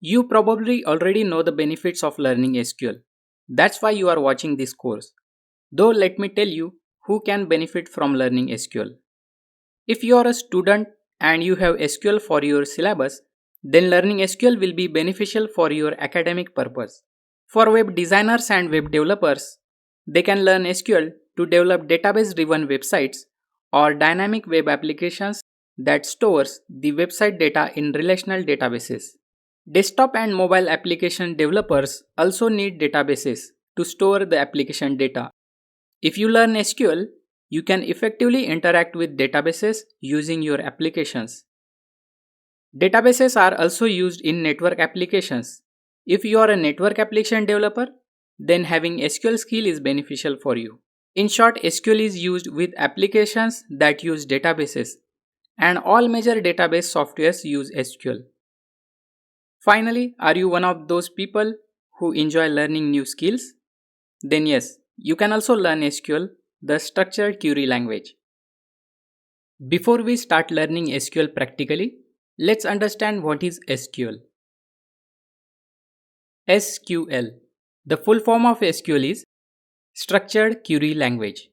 You probably already know the benefits of learning SQL. That's why you are watching this course. Though let me tell you who can benefit from learning SQL. If you are a student and you have SQL for your syllabus, then learning SQL will be beneficial for your academic purpose. For web designers and web developers, they can learn SQL to develop database-driven websites or dynamic web applications that stores the website data in relational databases. Desktop and mobile application developers also need databases to store the application data. If you learn SQL, you can effectively interact with databases using your applications. Databases are also used in network applications. If you are a network application developer, then having SQL skill is beneficial for you. In short, SQL is used with applications that use databases, and all major database softwares use SQL. Finally, are you one of those people who enjoy learning new skills? Then yes, you can also learn SQL, the structured query language. Before we start learning SQL practically, let's understand what is SQL. SQL. The full form of SQL is Structured Query Language.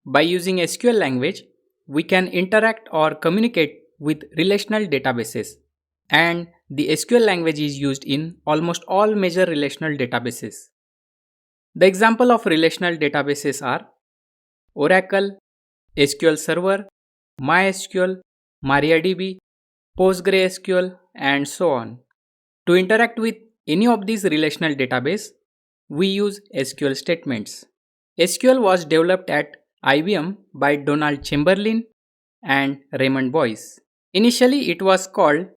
By using SQL language, we can interact or communicate with relational databases, and the SQL language is used in almost all major relational databases. The example of relational databases are Oracle, SQL Server, MySQL, MariaDB, PostgreSQL, and so on. To interact with any of these relational databases, we use SQL statements. SQL was developed at IBM by Donald Chamberlain and Raymond Boyce. Initially, it was called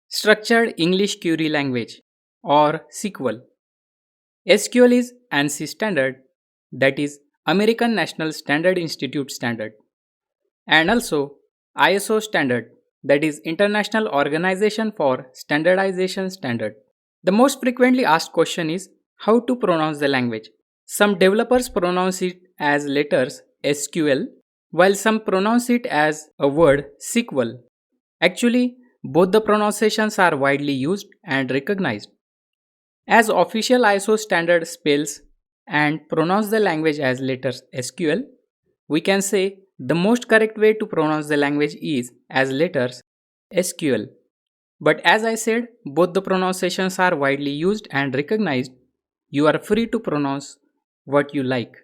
Structured English Query Language or SQL. SQL is ANSI standard, that is American National Standard Institute standard, and also ISO standard, that is International Organization for Standardization standard. The most frequently asked question is how to pronounce the language. Some developers pronounce it as letters SQL, while some pronounce it as a word SQL. Actually, both the pronunciations are widely used and recognized. As official ISO standard spells and pronounce the language as letters SQL, we can say the most correct way to pronounce the language is as letters SQL. But as I said, both the pronunciations are widely used and recognized. You are free to pronounce what you like.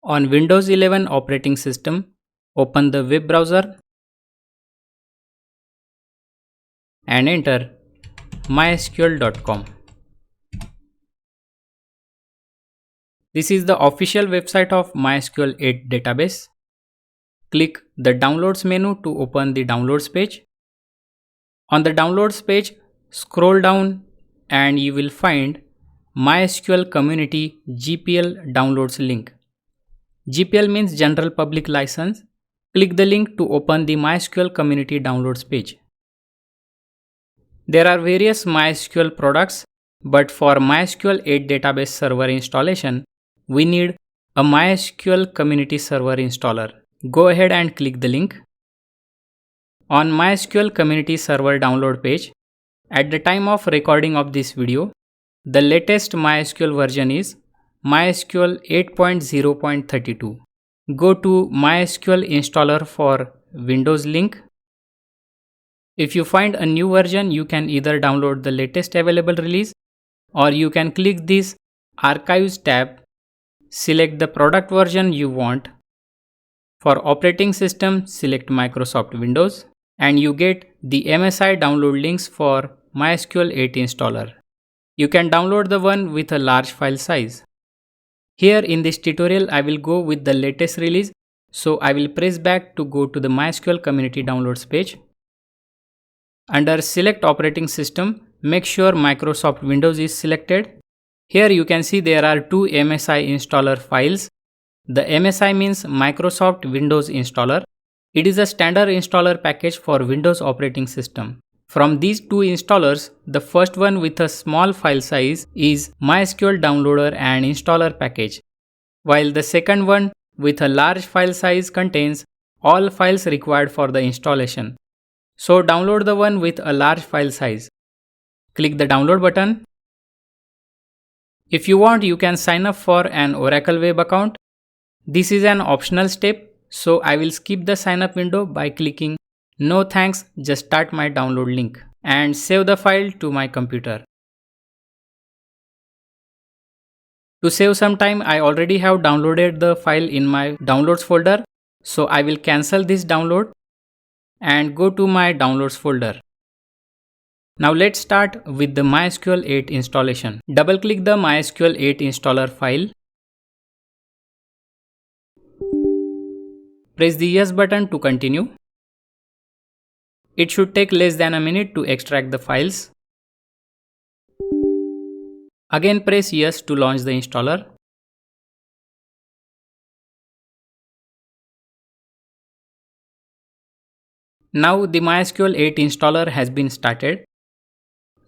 On Windows 11 operating system, open the web browser and enter mysql.com. This is the official website of MySQL 8 database. Click the Downloads menu to open the Downloads page. On the Downloads page, scroll down and you will find MySQL Community GPL Downloads link. GPL means General Public License. Click the link to open the MySQL Community Downloads page. There are various MySQL products, but for MySQL 8 database server installation, we need a MySQL Community Server installer. Go ahead and click the link. On MySQL Community Server download page, at the time of recording of this video, the latest MySQL version is MySQL 8.0.32. Go to MySQL installer for Windows link. If you find a new version, you can either download the latest available release or you can click this Archives tab, select the product version you want. For operating system, select Microsoft Windows and you get the MSI download links for MySQL 8 installer. You can download the one with a large file size. Here in this tutorial, I will go with the latest release, so I will press back to go to the MySQL Community Downloads page. Under Select Operating System, make sure Microsoft Windows is selected. Here you can see there are two MSI installer files. The MSI means Microsoft Windows Installer. It is a standard installer package for Windows operating system. From these two installers, the first one with a small file size is MySQL Downloader and Installer package, while the second one with a large file size contains all files required for the installation. So download the one with a large file size. click the download button. If you want, you can sign up for an Oracle web account. This is an optional step, so I will skip the sign up window by clicking no thanks, just start my download link and save the file to my computer. To save some time, I already have downloaded the file in my downloads folder, so I will cancel this download and go to my downloads folder. Now let's start with the MySQL 8 installation. Double click the MySQL 8 installer file. Press the yes button to continue. It should take less than a minute to extract the files. Again press yes to launch the installer. Now the MySQL 8 installer has been started.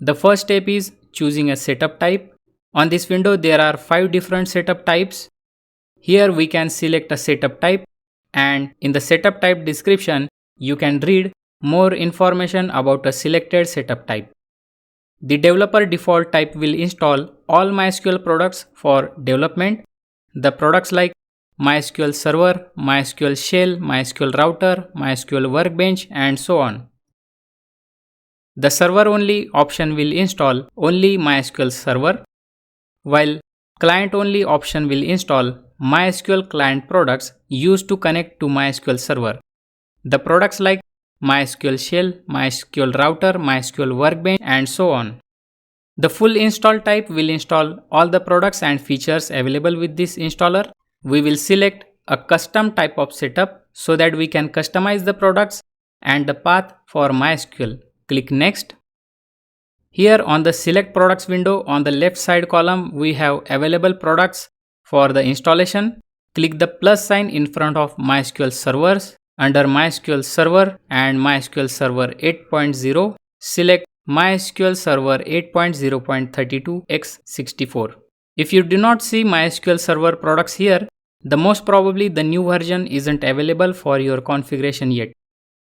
The first step is choosing a setup type. On this window there are 5 different setup types. Here we can select a setup type, and in the setup type description you can read more information about a selected setup type. The developer default type will install all MySQL products for development. The products like MySQL Server, MySQL Shell, MySQL Router, MySQL Workbench, and so on. The server only option will install only MySQL Server, while client only option will install MySQL client products used to connect to MySQL Server. The products like MySQL Shell, MySQL Router, MySQL Workbench, and so on. The full install type will install all the products and features available with this installer. We will select a custom type of setup so that we can customize the products and the path for MySQL. Click Next. Here on the Select Products window on the left side column we have available products for the installation. Click the plus sign in front of MySQL Servers. Under MySQL Server and MySQL Server 8.0, select MySQL Server 8.0.32x64. If you do not see MySQL Server products here, the most probably the new version isn't available for your configuration yet.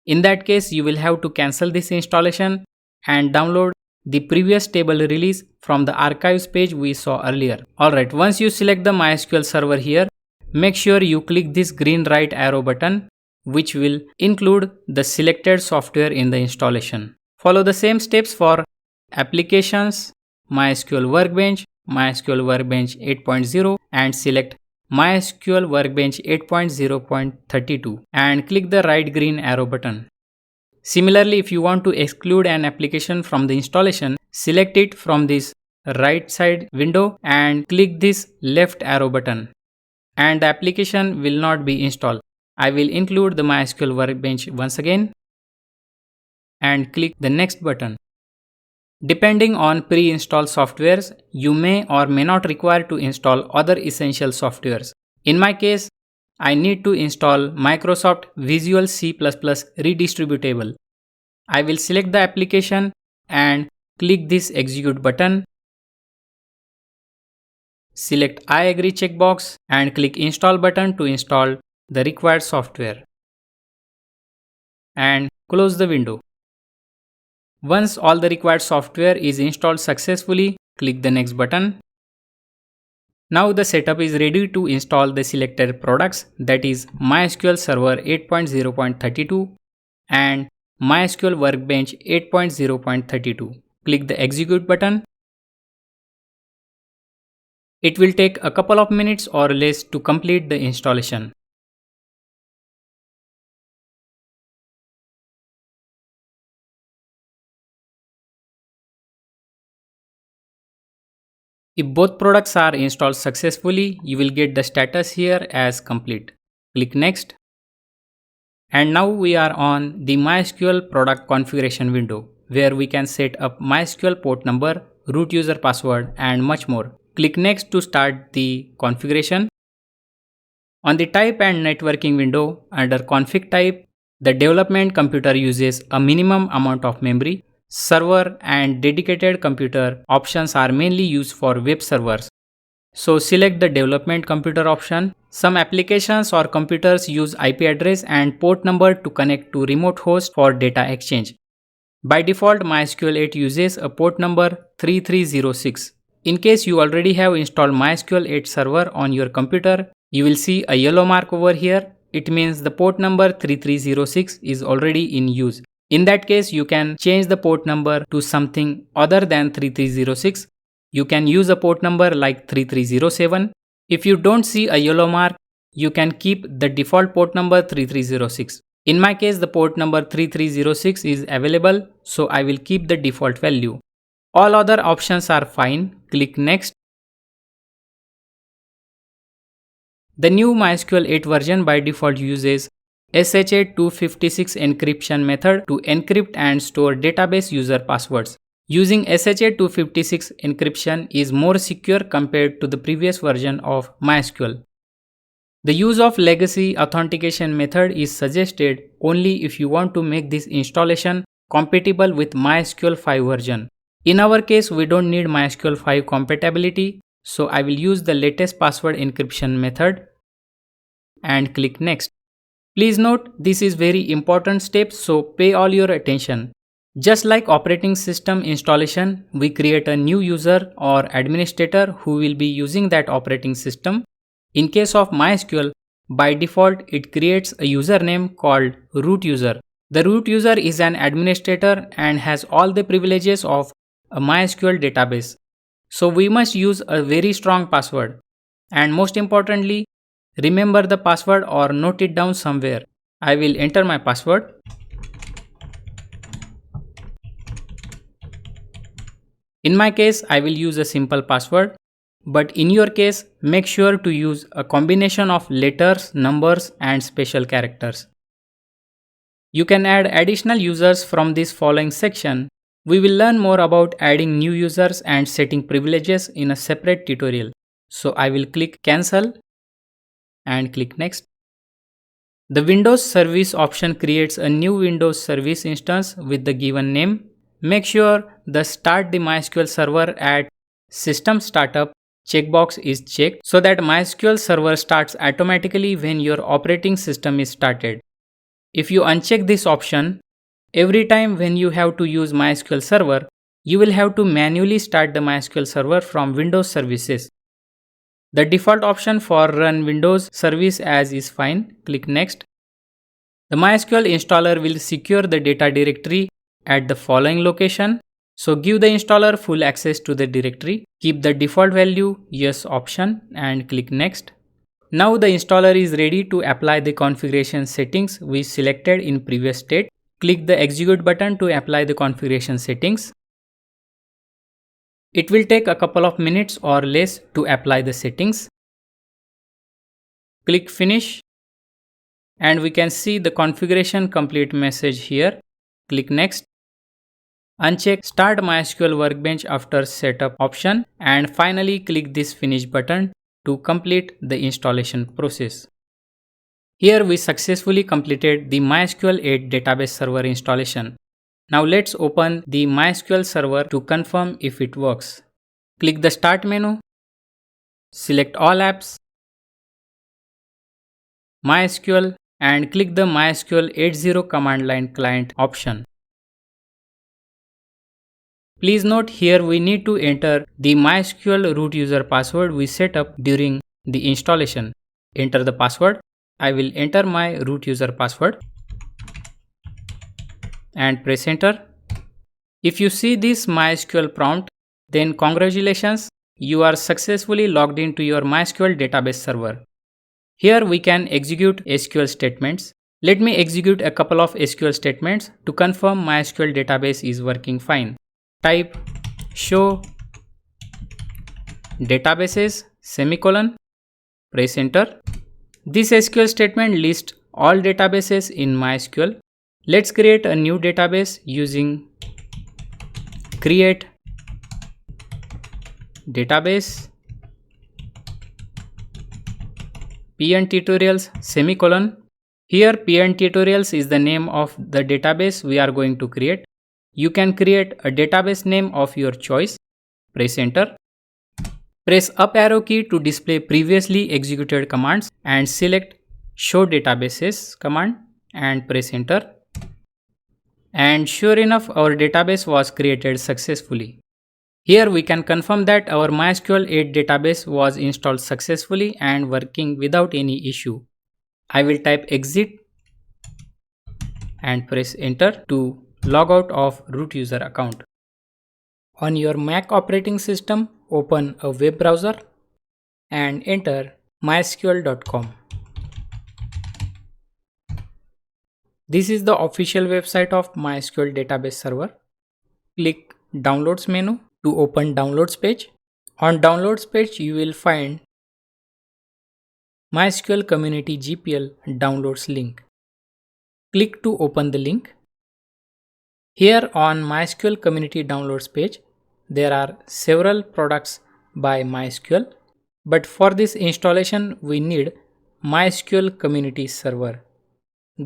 In that case, you will have to cancel this installation and download the previous stable release from the archives page we saw earlier. Alright, once you select the MySQL Server here, make sure you click this green right arrow button, which will include the selected software in the installation. Follow the same steps for Applications, MySQL Workbench, MySQL Workbench 8.0, and select MySQL Workbench 8.0.32 and click the right green arrow button. Similarly, if you want to exclude an application from the installation, select it from this right side window and click this left arrow button, and the application will not be installed. I will include the MySQL Workbench once again and click the next button. Depending on pre-installed softwares, you may or may not require to install other essential softwares. In my case, I need to install Microsoft Visual C++ Redistributable. I will select the application and click this execute button. Select I agree checkbox and click install button to install the required software. And close the window. Once all the required software is installed successfully, click the next button. Now the setup is ready to install the selected products, that is MySQL Server 8.0.32 and MySQL Workbench 8.0.32. Click the execute button. It will take a couple of minutes or less to complete the installation. If both products are installed successfully, you will get the status here as complete. Click Next. And now we are on the MySQL product configuration window, where we can set up MySQL port number, root user password, and much more. Click Next to start the configuration. On the Type and Networking window, under Config Type, the development computer uses a minimum amount of memory. Server and dedicated computer options are mainly used for web servers. So select the development computer option. Some applications or computers use IP address and port number to connect to remote host for data exchange. By default, MySQL 8 uses a port number 3306. In case you already have installed MySQL 8 server on your computer, you will see a yellow mark over here. It means the port number 3306 is already in use. In that case, you can change the port number to something other than 3306. You can use a port number like 3307. If you don't see a yellow mark, you can keep the default port number 3306. In my case, the port number 3306 is available, so I will keep the default value. All other options are fine. Click Next. The new MySQL 8 version by default uses SHA-256 encryption method to encrypt and store database user passwords. Using SHA-256 encryption is more secure compared to the previous version of MySQL. The use of legacy authentication method is suggested only if you want to make this installation compatible with MySQL 5 version. In our case, we don't need MySQL 5 compatibility, so I will use the latest password encryption method and click Next. Please note, this is very important step, so pay all your attention. Just like operating system installation, we create a new user or administrator who will be using that operating system. In case of MySQL, by default, it creates a username called root user. The root user is an administrator and has all the privileges of a MySQL database. So we must use a very strong password. And most importantly, remember the password or note it down somewhere. I will enter my password. In my case, I will use a simple password. But in your case, make sure to use a combination of letters, numbers, and special characters. You can add additional users from this following section. We will learn more about adding new users and setting privileges in a separate tutorial. So I will click Cancel and click Next. The Windows Service option creates a new Windows Service instance with the given name. Make sure the Start the MySQL server at System Startup checkbox is checked so that MySQL server starts automatically when your operating system is started. If you uncheck this option, every time when you have to use MySQL server, you will have to manually start the MySQL server from Windows services. The default option for Run Windows Service as is fine. Click Next. The MySQL installer will secure the data directory at the following location. So give the installer full access to the directory. Keep the default value Yes option and click Next. Now the installer is ready to apply the configuration settings we selected in previous state. Click the Execute button to apply the configuration settings. It will take a couple of minutes or less to apply the settings. Click Finish and we can see the configuration complete message here. Click Next. Uncheck Start MySQL Workbench after Setup option and finally click this Finish button to complete the installation process. Here we successfully completed the MySQL 8 database server installation. Now let's open the MySQL server to confirm if it works. Click the Start menu, select All Apps, MySQL and click the MySQL 80 command line client option. Please note here we need to enter the MySQL root user password we set up during the installation. Enter the password. I will enter my root user password and press enter. If you see this MySQL prompt, then congratulations, you are successfully logged into your MySQL database server. Here we can execute SQL statements. Let me execute a couple of SQL statements to confirm MySQL database is working fine. Type show databases semicolon, press enter. This SQL statement lists all databases in MySQL. Let's create a new database using create database PnTutorials semicolon. Here PnTutorials is the name of the database we are going to create. You can create a database name of your choice. Press enter. Press up arrow key to display previously executed commands and select show databases command and press enter. And sure enough, our database was created successfully. Here we can confirm that our MySQL 8 database was installed successfully and working without any issue. I will type exit and press enter to log out of root user account. On your Mac operating system, open a web browser and enter mysql.com. This is the official website of MySQL database server. Click Downloads menu to open Downloads page. On Downloads page, you will find MySQL Community GPL Downloads link. Click to open the link. Here on MySQL Community Downloads page, there are several products by MySQL, but for this installation, we need MySQL Community Server.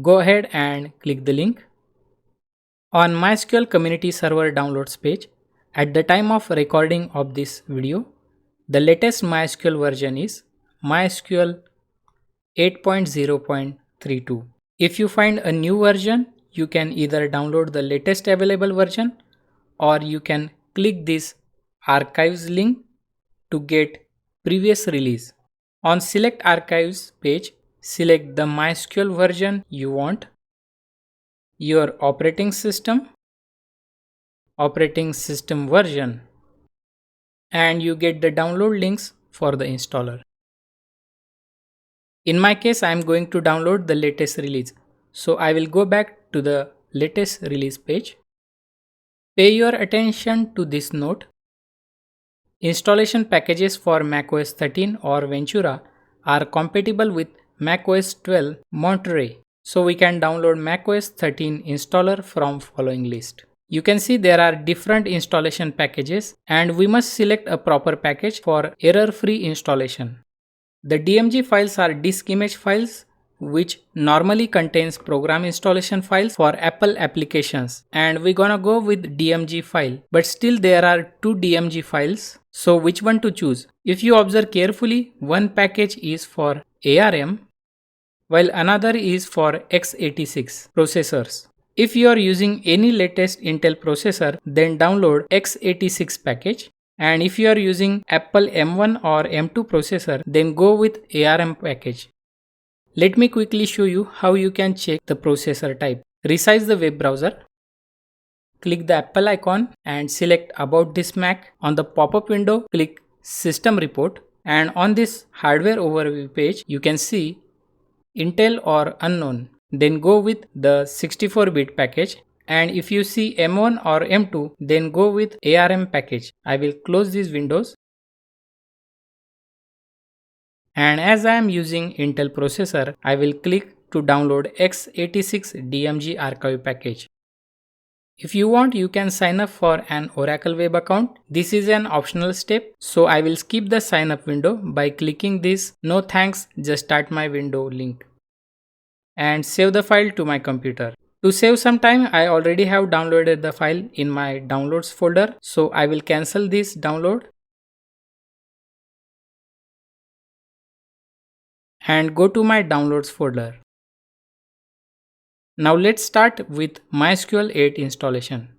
Go ahead and click the link. On MySQL Community Server downloads page, at the time of recording of this video, the latest MySQL version is MySQL 8.0.32. If you find a new version, you can either download the latest available version or you can click this archives link to get previous release. On select archives page, select the MySQL version you want, your operating system version, and you get the download links for the installer. In my case, I am going to download the latest release. So I will go back to the latest release page. Pay your attention to this note. Installation packages for macOS 13 or Ventura are compatible with macOS 12 Monterey. So we can download macOS 13 installer from following list. You can see there are different installation packages and we must select a proper package for error-free installation. The DMG files are disk image files which normally contains program installation files for Apple applications, and we're gonna go with DMG file, but still there are two DMG files, so which one to choose? If you observe carefully, one package is for ARM while another is for x86 processors. If you are using any latest Intel processor, then download x86 package, and if you are using Apple M1 or M2 processor, then go with ARM package. Let me quickly show you how you can check the processor type. Resize the web browser. Click the Apple icon and select About this Mac. On the pop-up window, click System Report, and on this hardware overview page, you can see Intel or unknown. Then go with the 64-bit package, and if you see M1 or M2, then go with ARM package. I will close these windows. And as I am using Intel processor, I will click to download x86 DMG archive package. If you want, you can sign up for an Oracle web account. This is an optional step, so I will skip the sign up window by clicking this no thanks, just start my window link and save the file to my computer. To save some time, I already have downloaded the file in my downloads folder, so I will cancel this download and go to my downloads folder. Now let's start with MySQL 8 installation.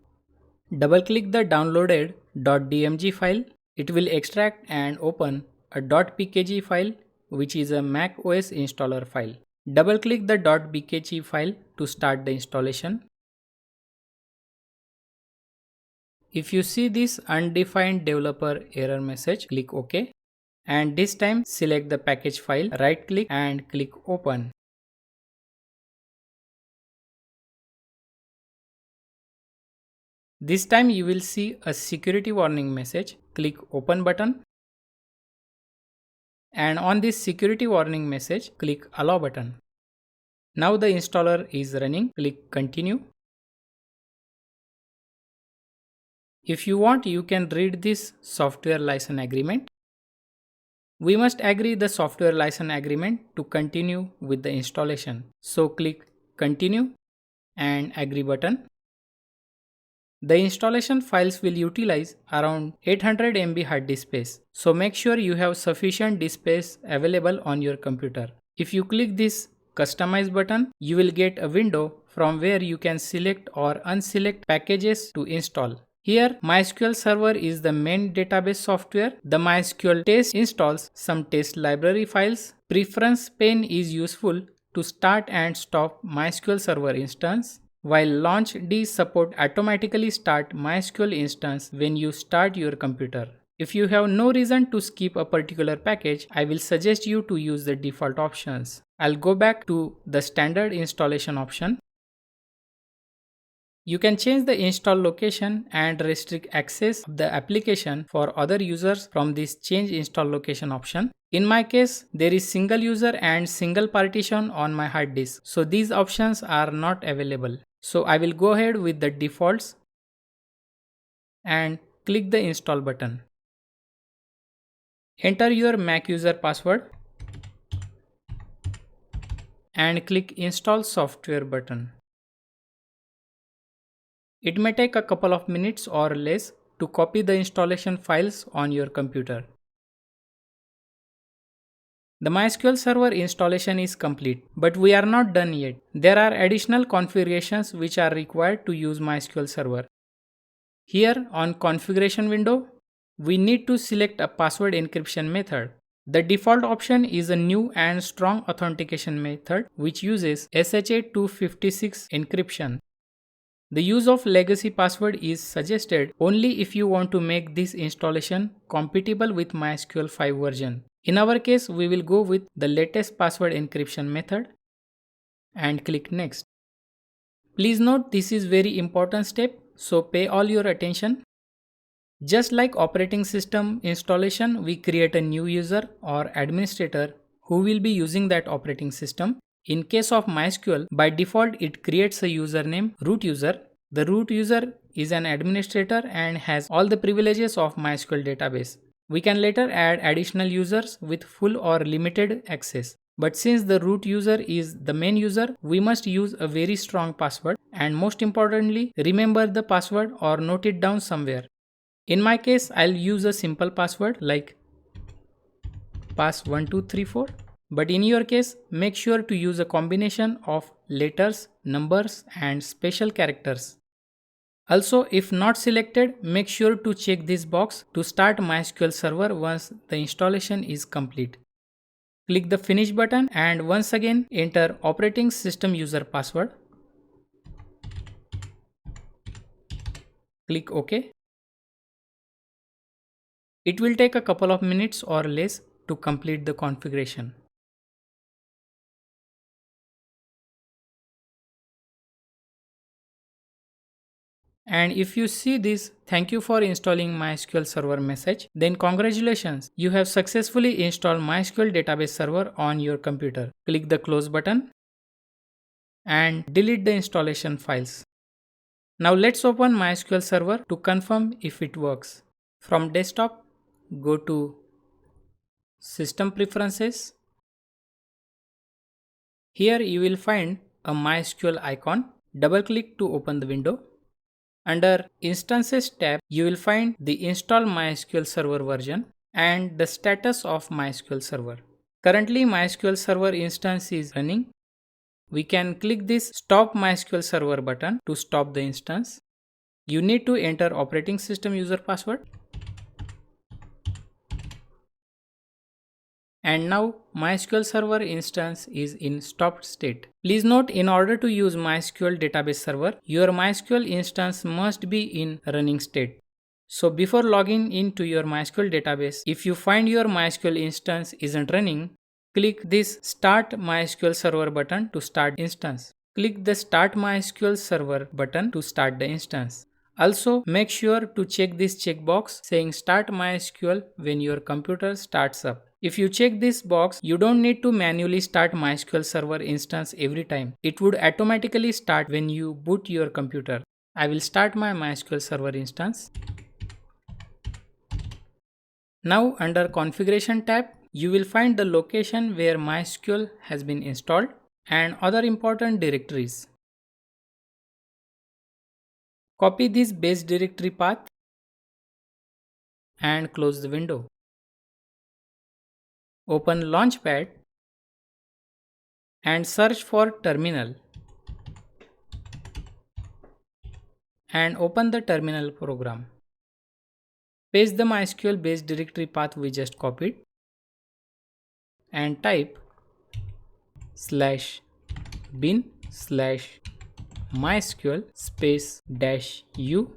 Double click the downloaded .dmg file. It will extract and open a .pkg file which is a Mac OS installer file. Double click the .pkg file to start the installation. If you see this undefined developer error message, click OK. And this time select the package file, right click and click open. This time you will see a security warning message. Click open button. And on this security warning message, click allow button. Now the installer is running. Click continue. If you want, you can read this software license agreement. We must agree the software license agreement to continue with the installation. So click continue and agree button. The installation files will utilize around 800 MB hard disk space. So make sure you have sufficient disk space available on your computer. If you click this Customize button, you will get a window from where you can select or unselect packages to install. Here, MySQL Server is the main database software. The MySQL test installs some test library files. Preference pane is useful to start and stop MySQL Server instance, while Launch D support automatically start MySQL instance when you start your computer. If you have no reason to skip a particular package, I will suggest you to use the default options. I'll go back to the standard installation option. You can change the install location and restrict access of the application for other users from this change install location option. In my case, there is single user and single partition on my hard disk, so these options are not available. So I will go ahead with the defaults and click the install button. Enter your Mac user password and click install software button. It may take a couple of minutes or less to copy the installation files on your computer. The MySQL Server installation is complete, but we are not done yet. There are additional configurations which are required to use MySQL Server. Here on configuration window, we need to select a password encryption method. The default option is a new and strong authentication method which uses SHA-256 encryption. The use of legacy password is suggested only if you want to make this installation compatible with MySQL 5 version. In our case, we will go with the latest password encryption method and click next. Please note this is very important step, so pay all your attention. Just like operating system installation, we create a new user or administrator who will be using that operating system. In case of MySQL, by default it creates a username root user. The root user is an administrator and has all the privileges of MySQL database. We can later add additional users with full or limited access. But since the root user is the main user, we must use a very strong password, and most importantly, remember the password or note it down somewhere. In my case, I'll use a simple password like pass1234. But in your case, make sure to use a combination of letters, numbers and special characters. Also, if not selected, make sure to check this box to start MySQL Server once the installation is complete. Click the Finish button and once again enter operating system user password. Click OK. It will take a couple of minutes or less to complete the configuration. And if you see this "Thank you for installing MySQL Server" message, then congratulations, you have successfully installed MySQL Database Server on your computer. Click the Close button and delete the installation files. Now let's open MySQL Server to confirm if it works. From desktop, go to System Preferences. Here you will find a MySQL icon. Double click to open the window. Under Instances tab, you will find the Install MySQL Server version and the status of MySQL Server. Currently, MySQL Server instance is running. We can click this Stop MySQL Server button to stop the instance. You need to enter operating system user password. And now MySQL Server instance is in stopped state. Please note, in order to use MySQL Database Server, your MySQL instance must be in running state. So before logging into your MySQL database, if you find your MySQL instance isn't running, click this Start MySQL Server button to start instance. Click the Start MySQL Server button to start the instance. Also, make sure to check this checkbox saying Start MySQL when your computer starts up. If you check this box, you don't need to manually start MySQL Server instance every time. It would automatically start when you boot your computer. I will start my MySQL Server instance. Now under Configuration tab, you will find the location where MySQL has been installed and other important directories. Copy this base directory path and close the window. Open Launchpad and search for terminal and open the terminal program. Paste the MySQL base directory path we just copied and type /bin /MySQL space -u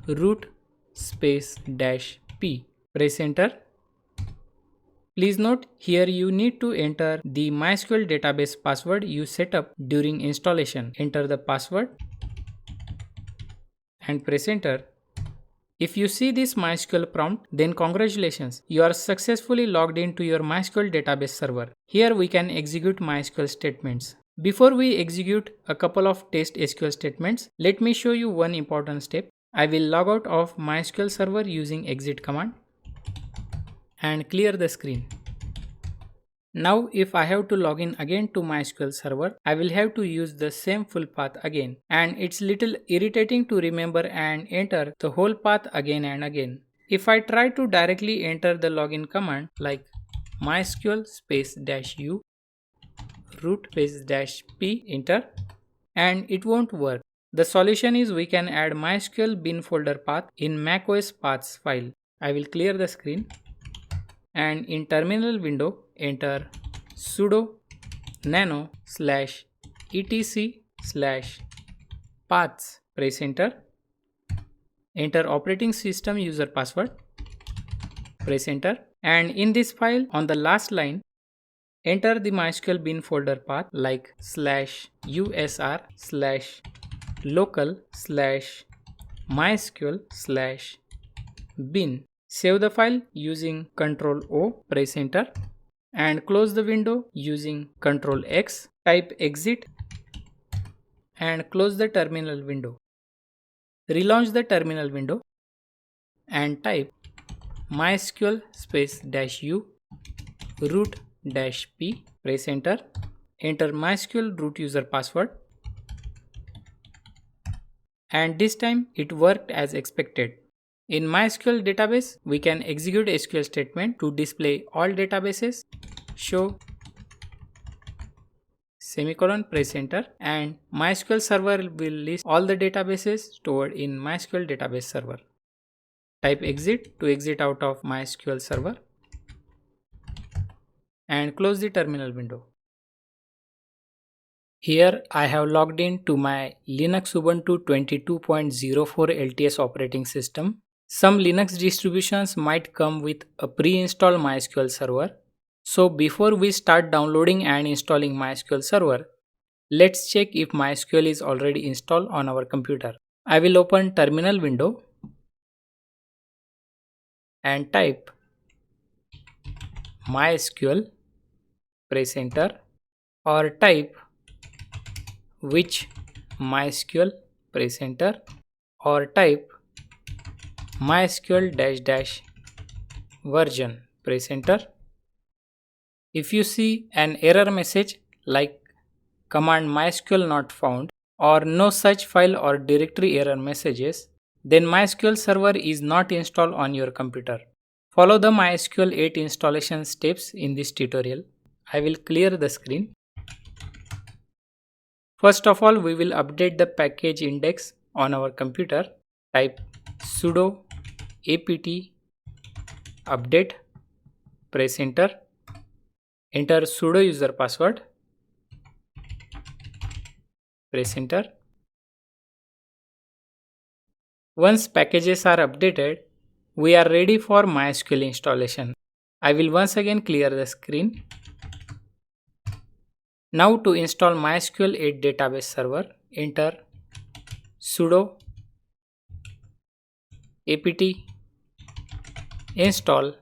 root space -p. Press enter. Please note here you need to enter the MySQL database password you set up during installation. Enter the password and press enter. If you see this MySQL prompt, then congratulations, you are successfully logged into your MySQL database server. Here we can execute MySQL statements. Before we execute a couple of test SQL statements, let me show you one important step. I will log out of MySQL server using exit command and clear the screen. Now if I have to log in again to MySQL server, I will have to use the same full path again, and it's little irritating to remember and enter the whole path again and again. If I try to directly enter the login command like MySQL space -u root space -p, enter, and it won't work. The solution is we can add MySQL bin folder path in macOS paths file. I will clear the screen and in terminal window enter sudo nano /etc/paths. Press enter. Enter operating system user password. Press enter. And in this file on the last line enter the MySQL bin folder path like /usr/local/mysql/bin. Save the file using Ctrl O, press enter and close the window using Ctrl X, type exit and close the terminal window. Relaunch the terminal window and type MySQL space -u root -p, press enter, enter MySQL root user password, and this time it worked as expected. In MySQL database, we can execute SQL statement to display all databases, show semicolon, press enter, and MySQL server will list all the databases stored in MySQL database server. Type exit to exit out of MySQL server and close the terminal window. Here I have logged in to my Linux Ubuntu 22.04 LTS operating system. Some Linux distributions might come with a pre-installed MySQL server. So before we start downloading and installing MySQL server, let's check if MySQL is already installed on our computer. I will open terminal window and type MySQL, press enter, or type which MySQL, press enter, or type MySQL version, press enter. If you see an error message like command MySQL not found or no such file or directory error messages, then MySQL server is not installed on your computer. Follow the MySQL 8 installation steps in this tutorial. I will clear the screen. First of all, we will update the package index on our computer. Type sudo apt update, press enter, enter sudo user password, press enter. Once packages are updated, we are ready for MySQL installation. I will once again clear the screen. Now to install MySQL 8 database server, enter sudo apt install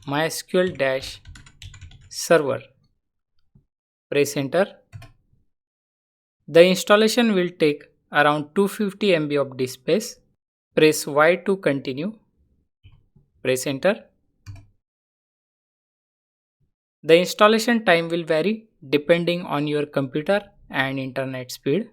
MySQL server. Press enter. The installation will take around 250 MB of disk space. Press Y to continue. Press enter. The installation time will vary depending on your computer and internet speed.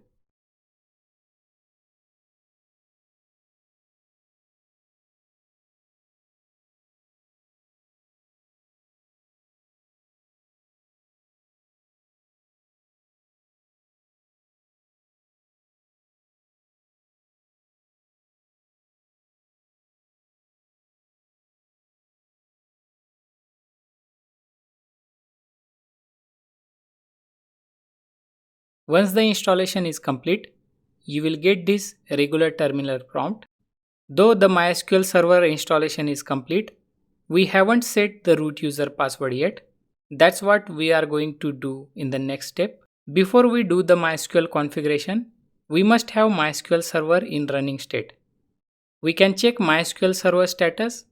Once the installation is complete, you will get this regular terminal prompt. Though the MySQL Server installation is complete, we haven't set the root user password yet. That's what we are going to do in the next step. Before we do the MySQL configuration, we must have MySQL Server in running state. We can check MySQL Server status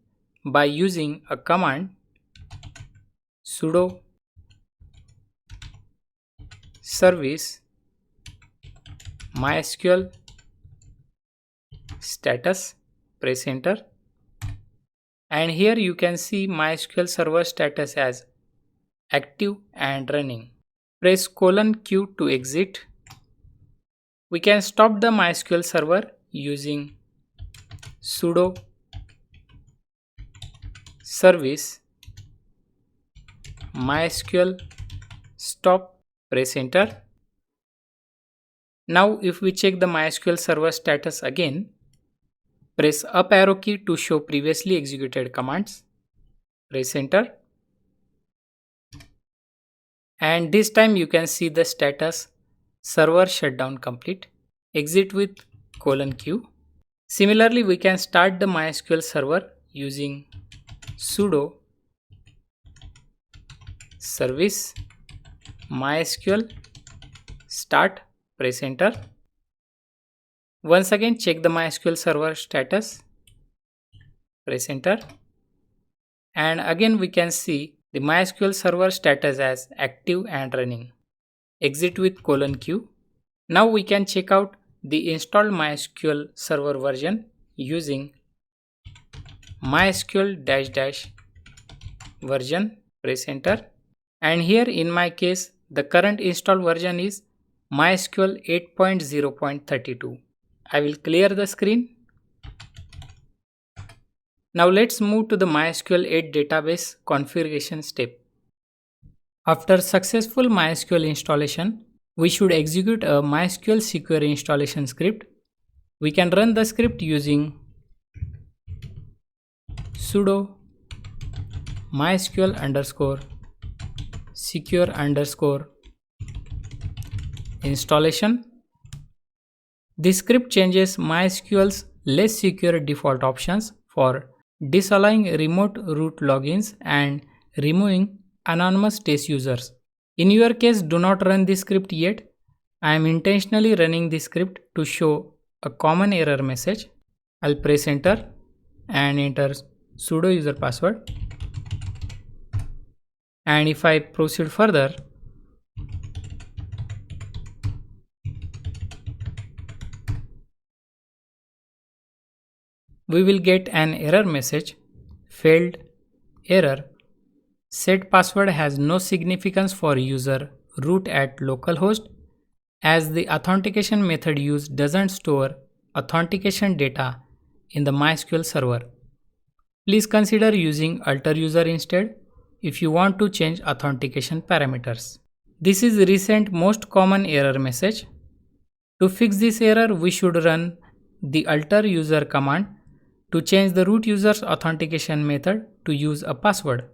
by using a command sudo service MySQL status, press enter, and here you can see MySQL Server status as active and running. Press :Q to exit. We can stop the MySQL Server using sudo service MySQL stop, press enter. Now if we check the MySQL Server status again, press up arrow key to show previously executed commands, press enter, and this time you can see the status server shutdown complete. Exit with :Q. Similarly, we can start the MySQL Server using sudo service MySQL start, press enter. Once again check the MySQL Server status, press enter, and again we can see the MySQL Server status as active and running. Exit with :Q. Now we can check out the installed MySQL Server version using MySQL version, press enter, and here in my case the current installed version is MySQL 8.0.32. I will clear the screen. Now let's move to the MySQL 8 database configuration step. After successful MySQL installation, we should execute a MySQL secure installation script. We can run the script using sudo MySQL secure installation. This script changes MySQL's less secure default options for disallowing remote root logins and removing anonymous test users. In your case, do not run this script yet. I am intentionally running this script to show a common error message. I'll press enter and enter sudo user password. And if I proceed further, we will get an error message, failed error. Set password has no significance for user root at localhost, as the authentication method used doesn't store authentication data in the MySQL server. Please consider using alter user instead if you want to change authentication parameters. This is recent most common error message. To fix this error, we should run the alter user command to change the root user's authentication method to use a password.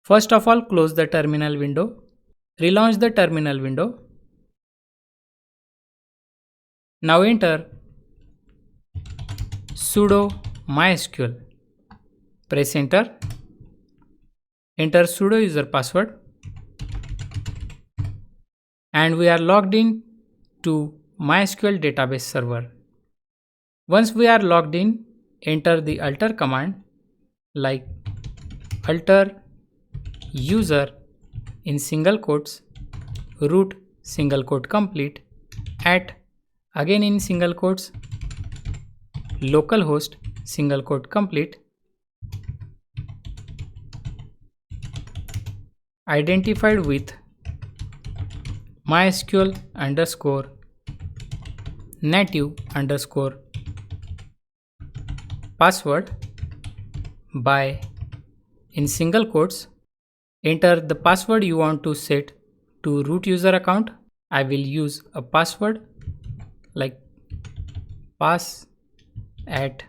First of all, close the terminal window. Relaunch the terminal window. Now enter sudo MySQL. Press enter. Enter sudo user password. And we are logged in to MySQL database server. Once we are logged in, enter the alter command like alter user in single quotes root single quote complete at again in single quotes localhost single quote complete identified with MySQL underscore native underscore password by in single quotes enter the password you want to set to root user account. I will use a password like pass at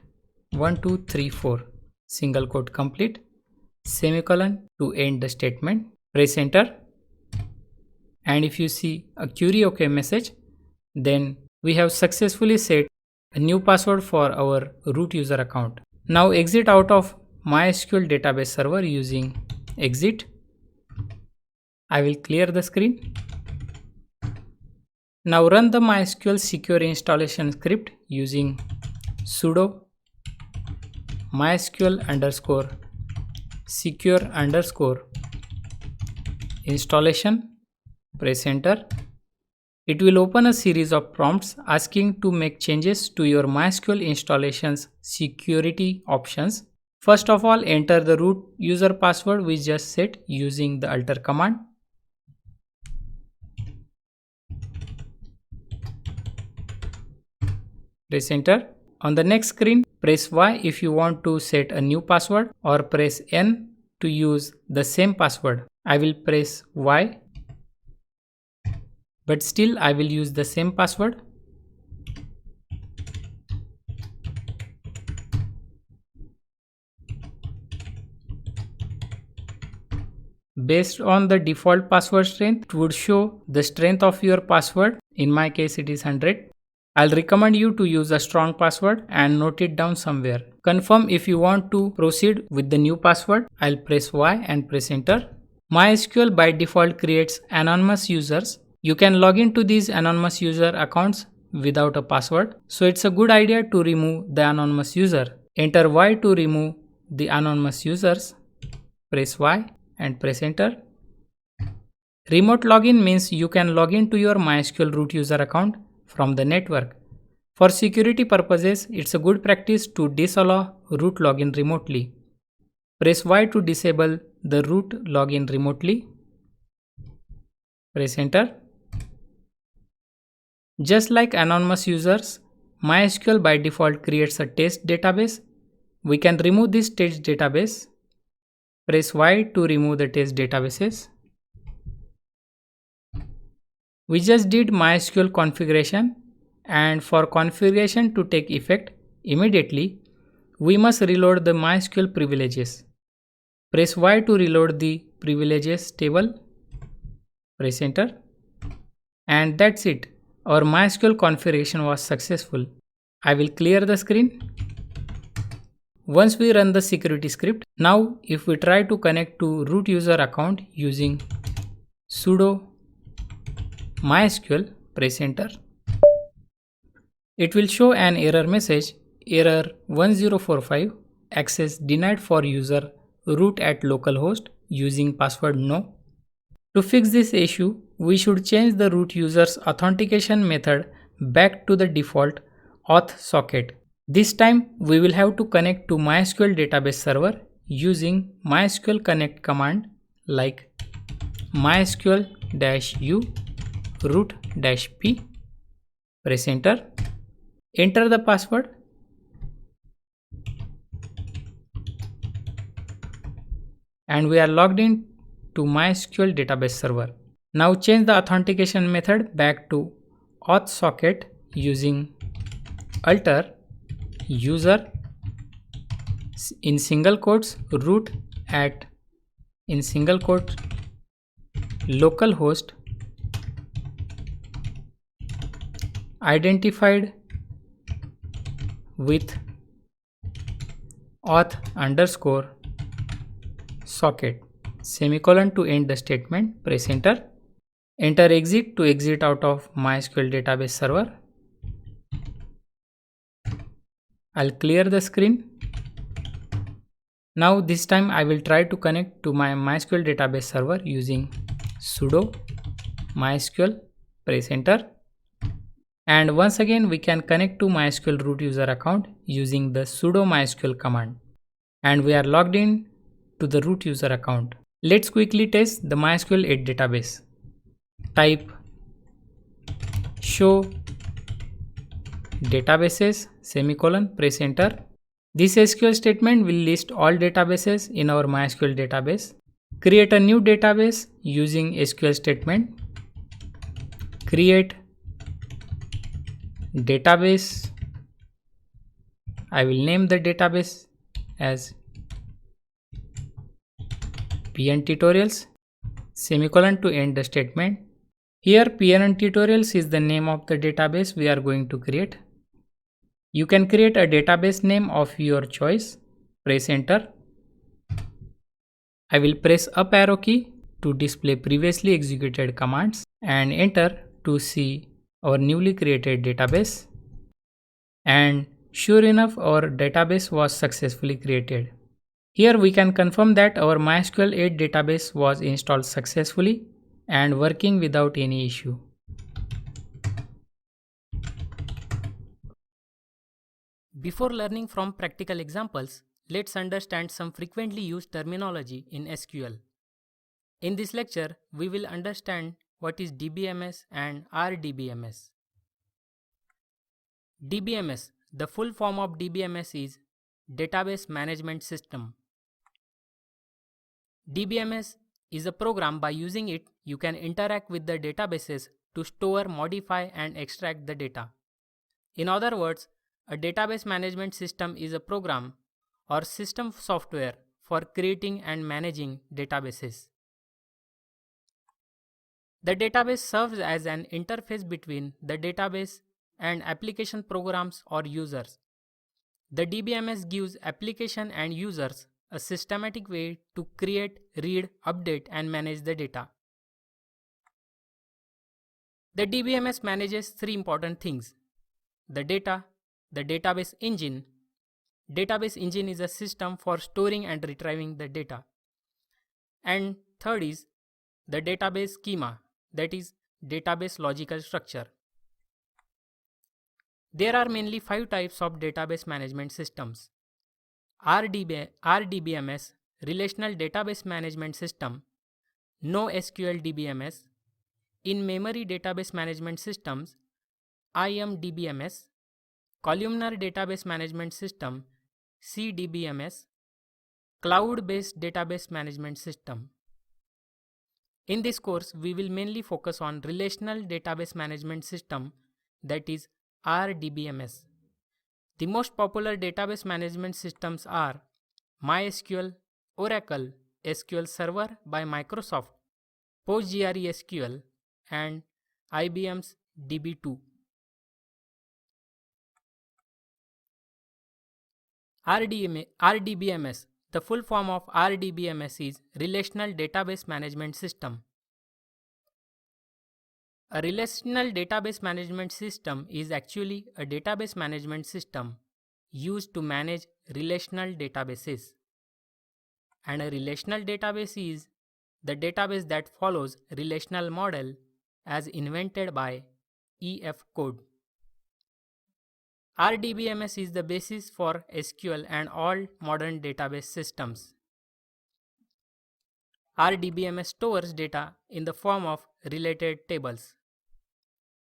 1234 single quote complete semicolon to end the statement. Press enter. And if you see a query OK message, then we have successfully set a new password for our root user account. Now exit out of MySQL database server using exit. I will clear the screen. Now run the MySQL secure installation script using sudo MySQL secure installation. Press enter. It will open a series of prompts asking to make changes to your MySQL installation's security options. First of all, enter the root user password we just set using the alter command. Press enter. On the next screen, press Y if you want to set a new password, or press N to use the same password. I will press Y, but still I will use the same password. Based on the default password strength, it would show the strength of your password. In my case it is 100. I'll recommend you to use a strong password and note it down somewhere. Confirm if you want to proceed with the new password. I'll press Y and press enter. MySQL by default creates anonymous users. You can log into these anonymous user accounts without a password. So it's a good idea to remove the anonymous user. Enter Y to remove the anonymous users. Press Y and press enter. Remote login means you can log into your MySQL root user account from the network. For security purposes, it's a good practice to disallow root login remotely. Press Y to disable the root login remotely. Press enter. Just like anonymous users, MySQL by default creates a test database. We can remove this test database. Press Y to remove the test databases. We just did MySQL configuration, and for configuration to take effect immediately, we must reload the MySQL privileges. Press Y to reload the privileges table. Press enter. And that's it. Our MySQL configuration was successful. I will clear the screen. Once we run the security script, now if we try to connect to root user account using sudo MySQL, press enter. It will show an error message, error 1045, access denied for user root at localhost using password no. To fix this issue, we should change the root user's authentication method back to the default auth socket. This time we will have to connect to MySQL database server using MySQL connect command like MySQL-u root-p. Press enter. Enter the password. And we are logged in to MySQL database server. Now change the authentication method back to auth socket using alter user in single quotes root at in single quote localhost identified with auth underscore socket semicolon to end the statement. Press enter. Enter exit to exit out of MySQL database server. I'll clear the screen. Now this time I will try to connect to my MySQL database server using sudo MySQL. Press enter. And once again we can connect to MySQL root user account using the sudo MySQL command. And we are logged in to the root user account. Let's quickly test the MySQL 8 database. Type show databases semicolon, press enter. This SQL statement will list all databases in our MySQL database. Create a new database using SQL statement. Create database. I will name the database as PnTutorials semicolon to end the statement. Here PnTutorials is the name of the database we are going to create. You can create a database name of your choice. Press enter. I will press up arrow key to display previously executed commands and enter to see our newly created database. And sure enough, our database was successfully created. Here we can confirm that our MySQL 8 database was installed successfully and working without any issue. Before learning from practical examples, let's understand some frequently used terminology in SQL. In this lecture, we will understand what is DBMS and RDBMS. DBMS, the full form of DBMS is Database Management System. DBMS is a program. By using it, you can interact with the databases to store, modify, and extract the data. In other words, a database management system is a program or system software for creating and managing databases. The database serves as an interface between the database and application programs or users. The DBMS gives application and users a systematic way to create, read, update, and manage the data. The DBMS manages three important things: the data, the database engine. Database engine is a system for storing and retrieving the data. And third is the database schema, that is database logical structure. There are mainly 5 types of database management systems: RDBMS, Relational Database Management System; NoSQL DBMS; In-Memory Database Management Systems; IMDBMS; Columnar Database Management System (CDBMS); Cloud-Based Database Management System. In this course, we will mainly focus on Relational Database Management System, that is RDBMS. The most popular database management systems are MySQL, Oracle, SQL Server by Microsoft, PostgreSQL, and IBM's DB2. RDBMS. The full form of RDBMS is Relational Database Management System. A relational database management system is actually a database management system used to manage relational databases. And a relational database is the database that follows relational model as invented by EF code. RDBMS is the basis for SQL and all modern database systems. RDBMS stores data in the form of related tables.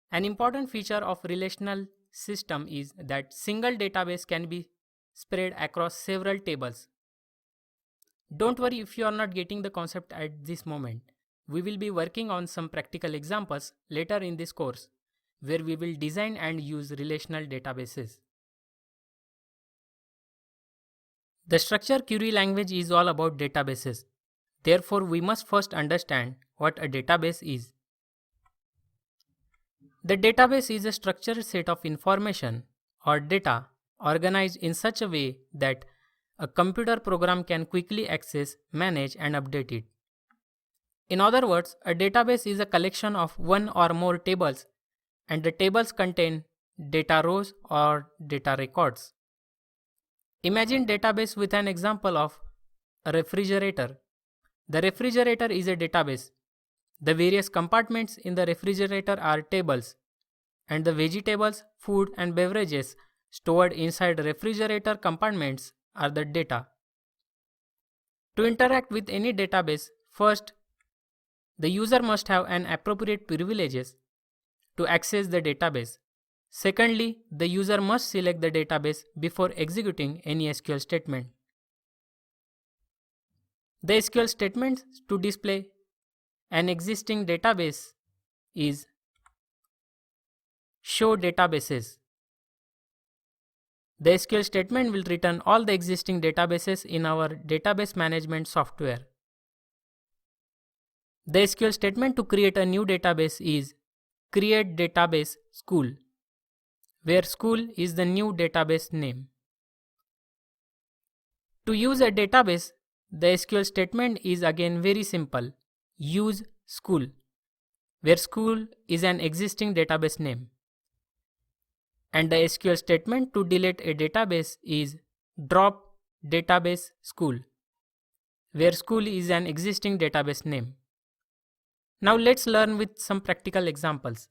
An important feature of relational system is that single database can be spread across several tables. Don't worry if you are not getting the concept at this moment. We will be working on some practical examples later in this course, where we will design and use relational databases. The structure query language is all about databases. Therefore, we must first understand what a database is. The database is a structured set of information or data organized in such a way that a computer program can quickly access, manage, and update it. In other words, a database is a collection of one or more tables, and the tables contain data rows or data records. Imagine database with an example of a refrigerator. The refrigerator is a database. The various compartments in the refrigerator are tables, and the vegetables, food, and beverages stored inside refrigerator compartments are the data. To interact with any database, first, the user must have an appropriate privileges to access the database. Secondly, the user must select the database before executing any SQL statement. The SQL statement to display an existing database is show databases. The SQL statement will return all the existing databases in our database management software. The SQL statement to create a new database is create database school, where school is the new database name. To use a database, the SQL statement is again very simple. Use school, where school is an existing database name. And the SQL statement to delete a database is drop database school, where school is an existing database name. Now let's learn with some practical examples.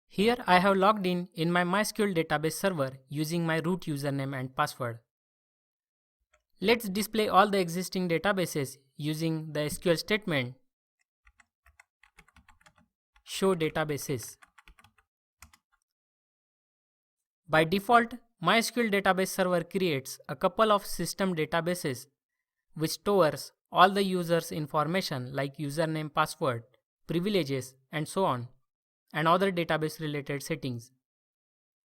Here I have logged in my MySQL database server using my root username and password. Let's display all the existing databases using the SQL statement show databases. By default, MySQL database server creates a couple of system databases which stores all the users' information like username, password, privileges, and so on, and other database related settings.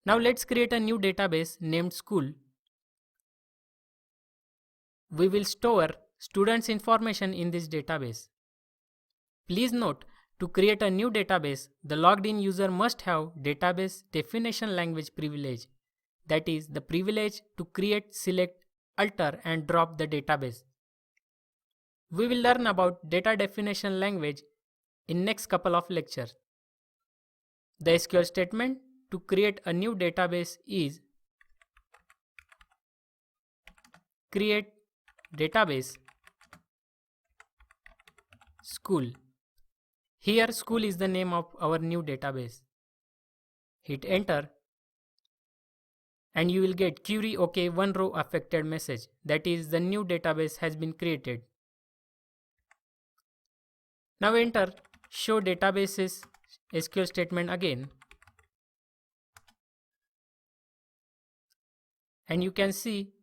Now let's create a new database named school. We will store students' information in this database. Please note, to create a new database, the logged in user must have database definition language privilege, that is, the privilege to create, select, alter, and drop the database. We will learn about data definition language in next couple of lectures. The SQL statement to create a new database is create database school. Here school is the name of our new database. Hit enter and you will get query OK one row affected message, that is, the new database has been created. Now enter show databases SQL statement again, and you can see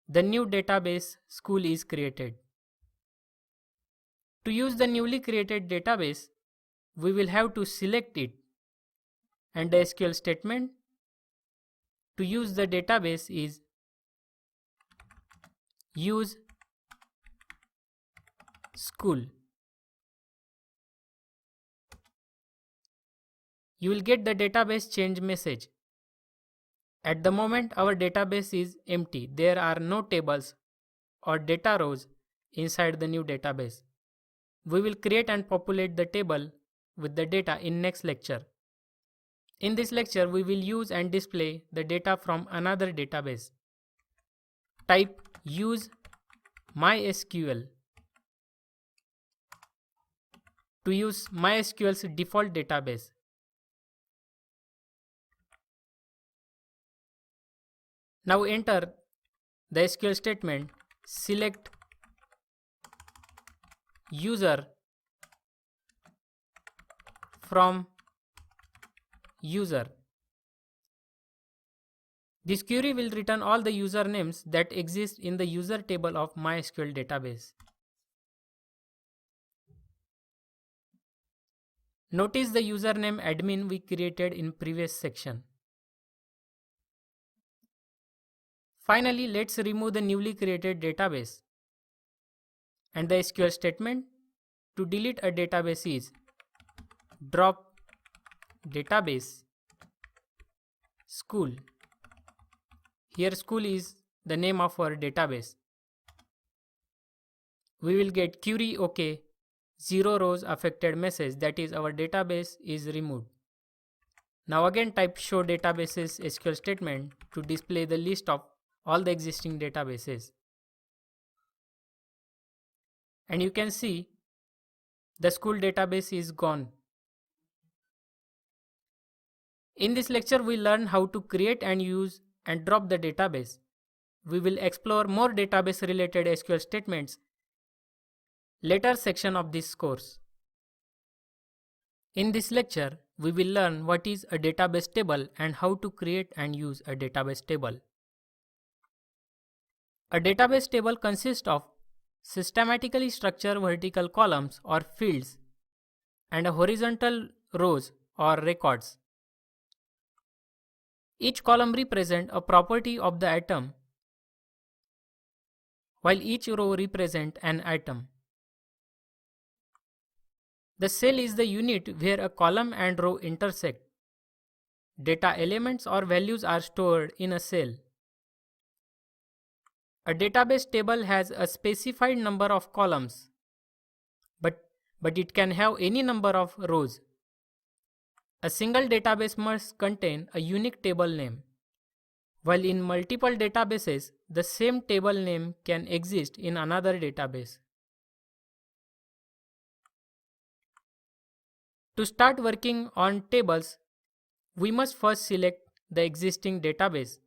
the new database school is created. To use the newly created database, we will have to select it, and the SQL statement to use the database is use school. You will get the database change message. At the moment our database is empty. There are no tables or data rows inside the new database. We will create and populate the table with the data in next lecture. In this lecture we will use and display the data from another database. Type use MySQL to use MySQL's default database. Now enter the SQL statement select user from user. This query will return all the usernames that exist in the user table of MySQL database. Notice the username admin we created in previous section. Finally, let's remove the newly created database. And the SQL statement to delete a database is drop database school. Here school is the name of our database. We will get query OK 0 rows affected message, that is, our database is removed. Now again type show databases SQL statement to display the list of all the existing databases. And you can see the school database is gone. In this lecture we learn how to create and use and drop the database. We will explore more database related SQL statements later section of this course. In this lecture we will learn what is a database table and how to create and use a database table. A database table consists of systematically structured vertical columns or fields and a horizontal rows or records. Each column represents a property of the item, while each row represents an item. The cell is the unit where a column and row intersect. Data elements or values are stored in a cell. A database table has a specified number of columns, but it can have any number of rows. A single database must contain a unique table name. While in multiple databases, the same table name can exist in another database. To start working on tables, we must first select the existing database.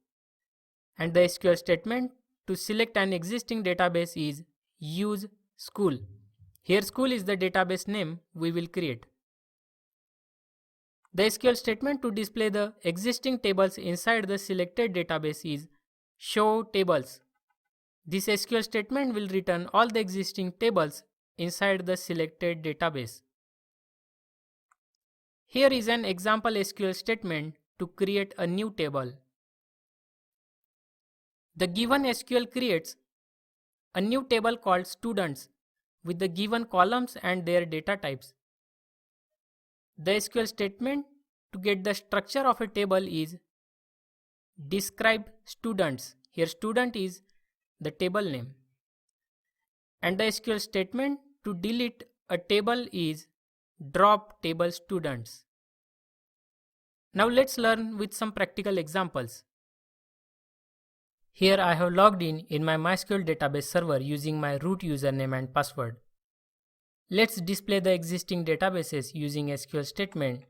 And the SQL statement to select an existing database is use school. Here school is the database name we will create. The SQL statement to display the existing tables inside the selected database is show tables. This SQL statement will return all the existing tables inside the selected database. Here is an example SQL statement to create a new table. The given SQL creates a new table called students with the given columns and their data types. The SQL statement to get the structure of a table is describe students. Here student is the table name. And the SQL statement to delete a table is drop table students. Now let's learn with some practical examples. Here I have logged in my MySQL database server using my root username and password. Let's display the existing databases using SQL statement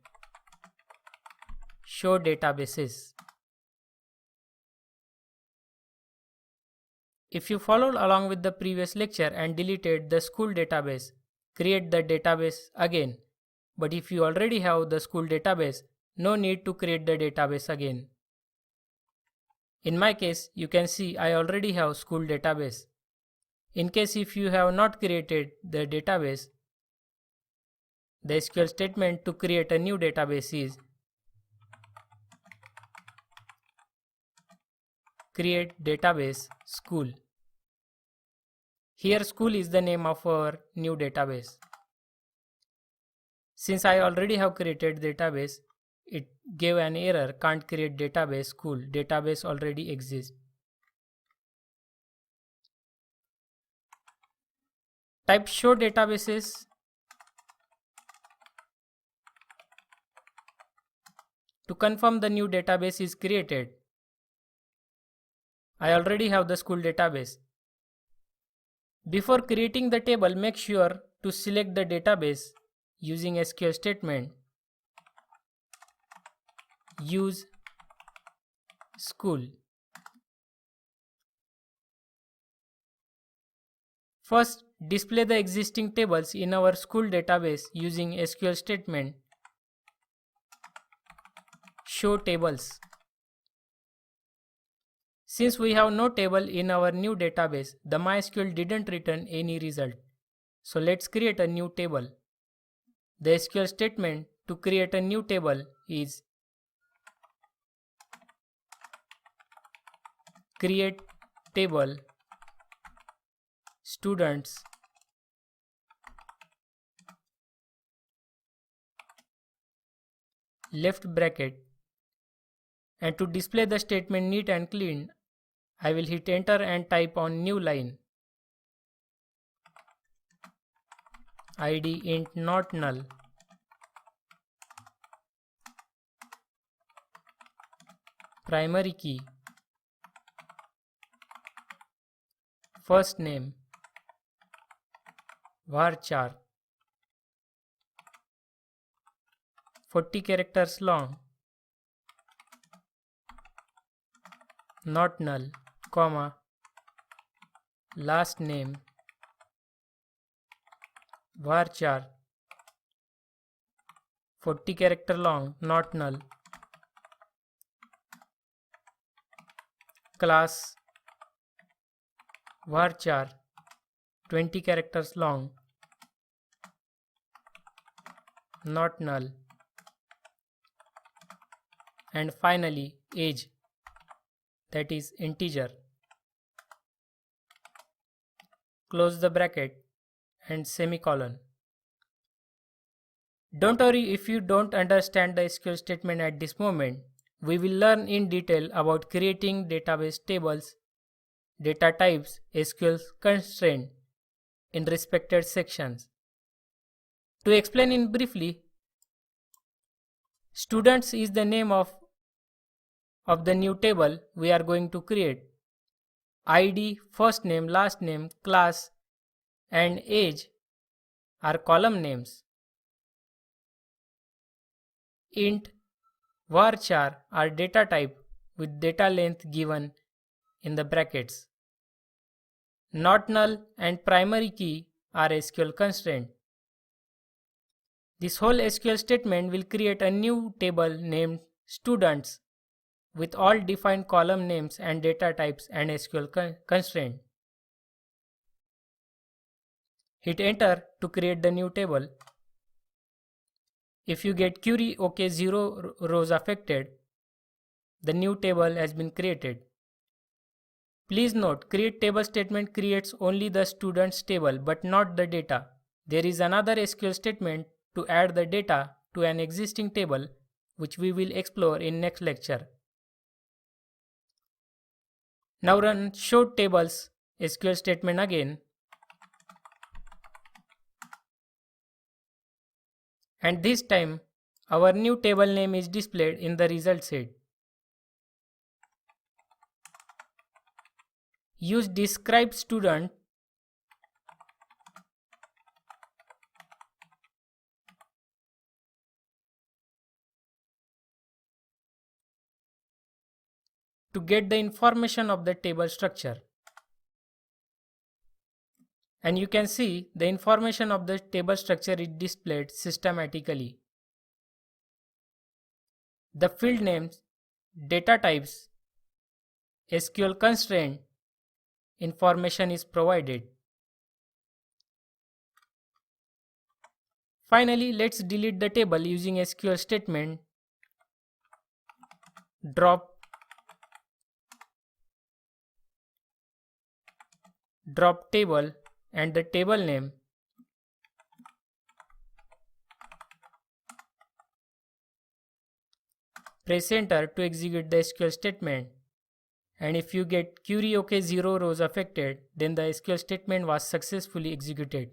show databases. If you followed along with the previous lecture and deleted the school database, create the database again. But if you already have the school database, no need to create the database again. In my case, you can see I already have school database. In case if you have not created the database, the SQL statement to create a new database is create database school. Here school is the name of our new database. Since I already have created database, it gave an error, can't create database school, database already exists. Type show databases to confirm the new database is created. I already have the school database. Before creating the table, make sure to select the database using SQL statement use school. First, display the existing tables in our school database using SQL statement show tables. Since we have no table in our new database, the MySQL didn't return any result. So let's create a new table. The SQL statement to create a new table is create table students left bracket, and to display the statement neat and clean, I will hit enter and type on new line id int not null primary key first name varchar 40 characters long not null comma last name varchar 40 character long not null class varchar 20 characters long not null, and finally age, that is integer. Close the bracket and semicolon. Don't worry if you don't understand the SQL statement at this moment. We will learn in detail about creating database tables, data types, SQL constraint in respected sections. To explain in briefly, students is the name of the new table we are going to create. ID, first name, last name, class and age are column names. Int, varchar are data type with data length given in the brackets. Not null and primary key are SQL constraint. This whole SQL statement will create a new table named students with all defined column names and data types and SQL constraint. Hit enter to create the new table. If you get query OK 0 rows affected, the new table has been created. Please note, create table statement creates only the students table but not the data. There is another SQL statement to add the data to an existing table which we will explore in next lecture. Now run show tables SQL statement again. And this time our new table name is displayed in the result set. Use describe student to get the information of the table structure. And you can see the information of the table structure is displayed systematically. The field names, data types, SQL constraint information is provided. Finally, let's delete the table using SQL statement drop table and the table name. Press enter to execute the SQL statement. And if you get query OK 0 rows affected, then the SQL statement was successfully executed.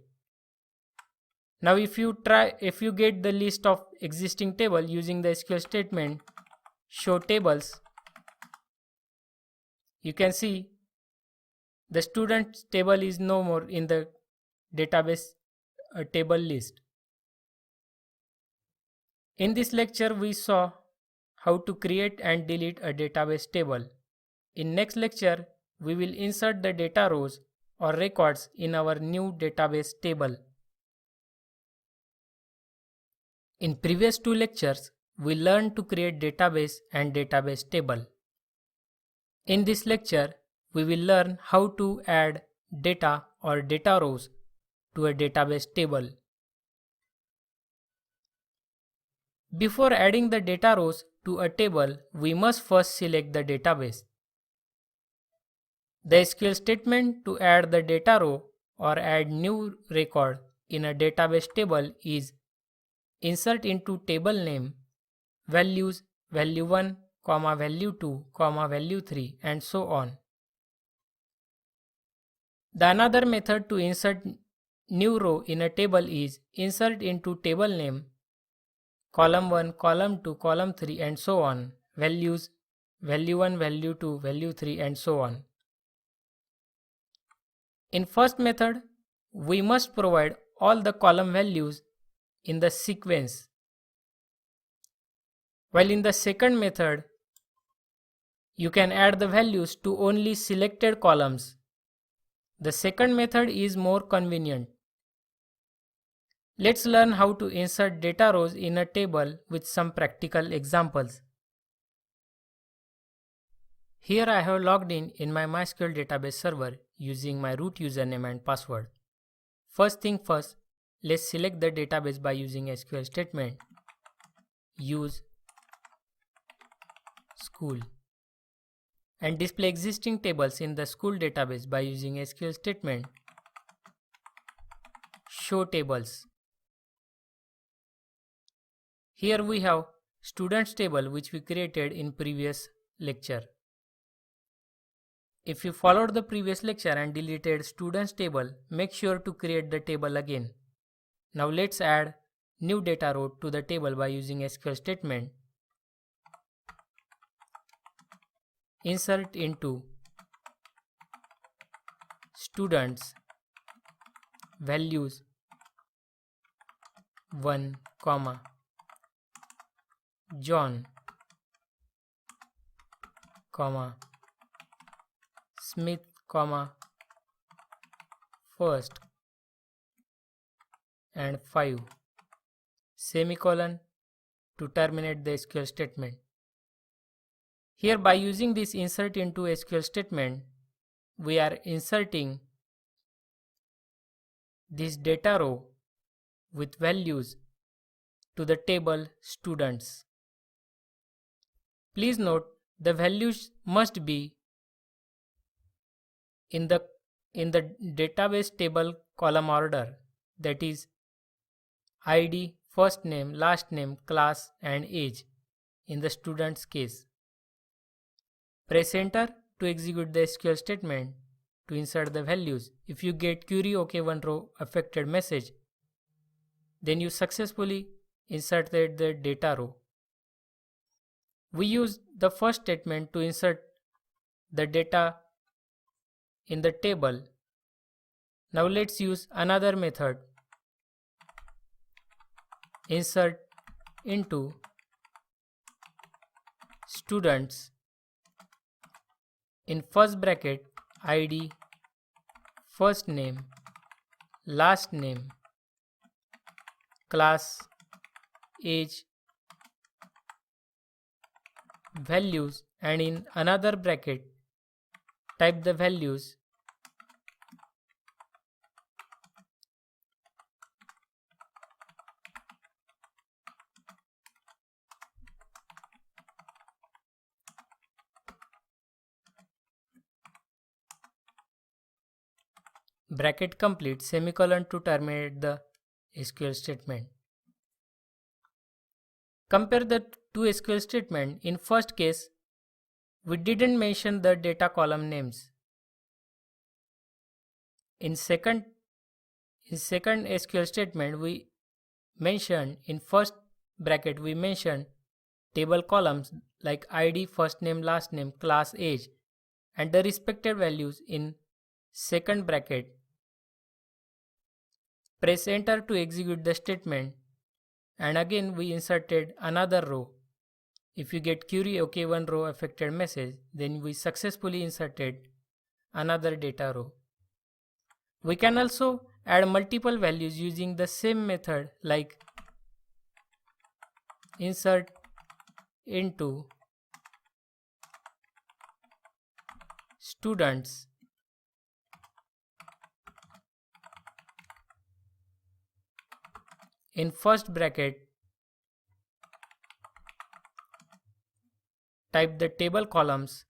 Now if you get the list of existing table using the SQL statement show tables, you can see the students table is no more in the database table list. In this lecture we saw how to create and delete a database table. In next lecture we will insert the data rows or records in our new database table. In previous two lectures we learned to create database and database table. In this lecture we will learn how to add data or data rows to a database table. Before adding the data rows to a table, we must first select the database. The SQL statement to add the data row or add new record in a database table is insert into table name values value 1, value 2, value 3 and so on. The another method to insert new row in a table is insert into table name column 1, column 2, column 3 and so on, values value 1, value 2, value 3 and so on. In first method, we must provide all the column values in the sequence. While in the second method, you can add the values to only selected columns. The second method is more convenient. Let's learn how to insert data rows in a table with some practical examples. Here I have logged in my MySQL database server using my root username and password. First thing first, let's select the database by using SQL statement. Use school and display existing tables in the school database by using SQL statement show tables. Here we have students table which we created in previous lecture. If you followed the previous lecture and deleted students table, make sure to create the table again. Now let's add new data row to the table by using SQL statement. Insert into students values 1, John, Smith, first, and 5, semicolon to terminate the SQL statement. Here, by using this insert into SQL statement, we are inserting this data row with values to the table students. Please note the values must be in the database table column order, that is ID, first name, last name, class and age in the student's case. Press enter to execute the SQL statement to insert the values. If you get query OK one row affected message, then you successfully inserted the data row. We use the first statement to insert the data in the table. Now let's use another method. Insert into students in first bracket ID, first name, last name, class, age, values, and in another bracket type the values bracket complete, semicolon to terminate the SQL statement. Compare the two SQL statements. In first case, we didn't mention the data column names. In second SQL statement, we mentioned in first bracket we mentioned table columns like ID, first name, last name, class, age, and the respective values in second bracket. Press enter to execute the statement, and again we inserted another row. If you get query OK one row affected message, then we successfully inserted another data row. We can also add multiple values using the same method, like insert into students in first bracket type the table columns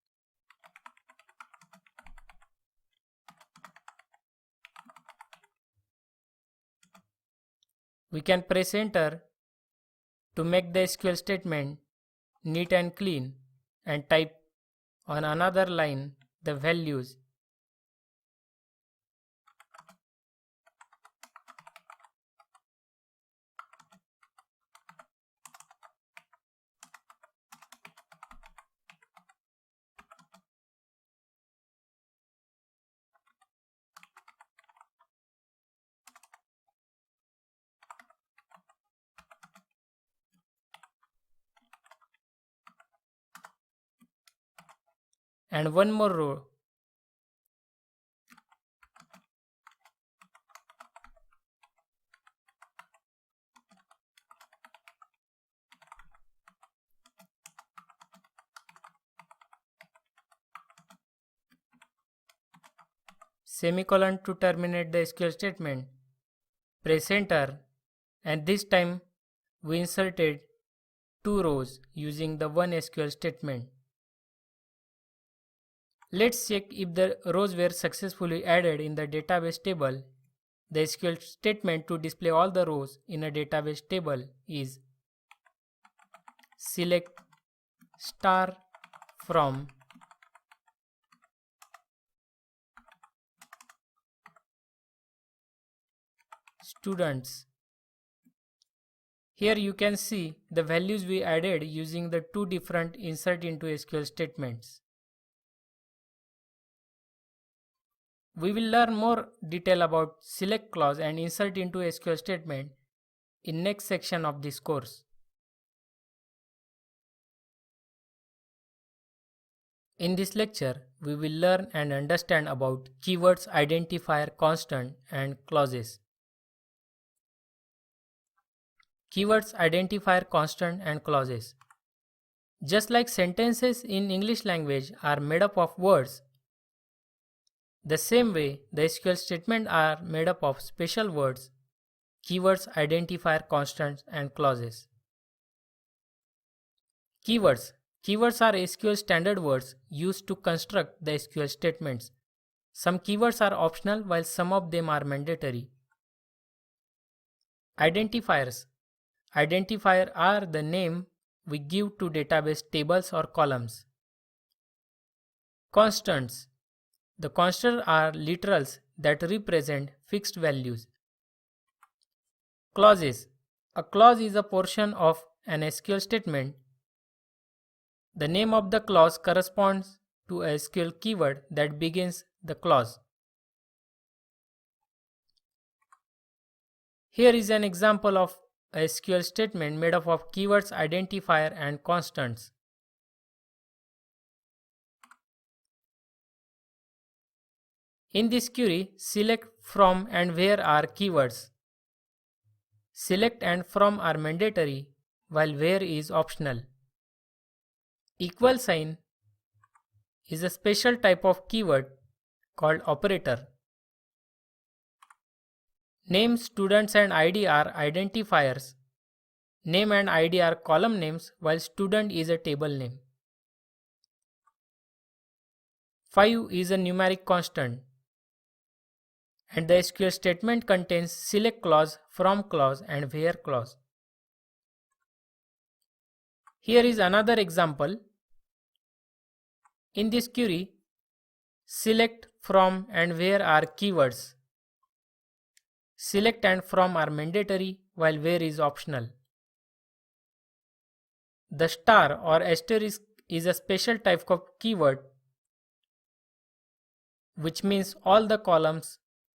we can press enter to make the SQL statement neat and clean, and type on another line the values. And one more row. Semicolon to terminate the SQL statement. Press enter, and this time we inserted two rows using the one SQL statement. Let's check if the rows were successfully added in the database table. The SQL statement to display all the rows in a database table is select star from students. Here you can see the values we added using the two different insert into SQL statements. We will learn more detail about select clause and insert into SQL statement in next section of this course. In this lecture, we will learn and understand about keywords, identifier, constant, and clauses. Keywords, identifier, constant, and clauses. Just like sentences in English language are made up of words, the same way the SQL statements are made up of special words, keywords, identifier, constants, and clauses. Keywords. Keywords are SQL standard words used to construct the SQL statements. Some keywords are optional while some of them are mandatory. Identifiers. Identifiers are the name we give to database tables or columns. Constants. The constants are literals that represent fixed values. Clauses. A clause is a portion of an SQL statement. The name of the clause corresponds to a SQL keyword that begins the clause. Here is an example of a SQL statement made up of keywords, identifier, and constants. In this query, select from and where are keywords. Select and from are mandatory while where is optional. Equal sign is a special type of keyword called operator. Name, students, and ID are identifiers. Name and ID are column names while student is a table name. 5 is a numeric constant. And the SQL statement contains select clause, from clause, and where clause. Here is another example. In this query, select, from, and where are keywords. Select and from are mandatory while where is optional. The star or asterisk is a special type of keyword which means all the columns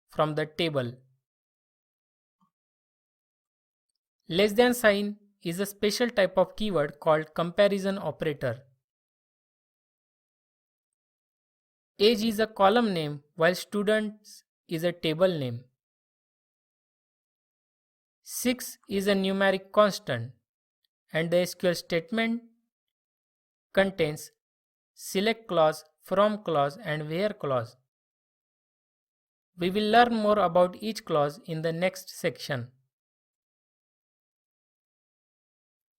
from the table. Less than sign is a special type of keyword called comparison operator. Age is a column name while students is a table name. 6 is a numeric constant and the SQL statement contains select clause, from clause, and where clause. We will learn more about each clause in the next section.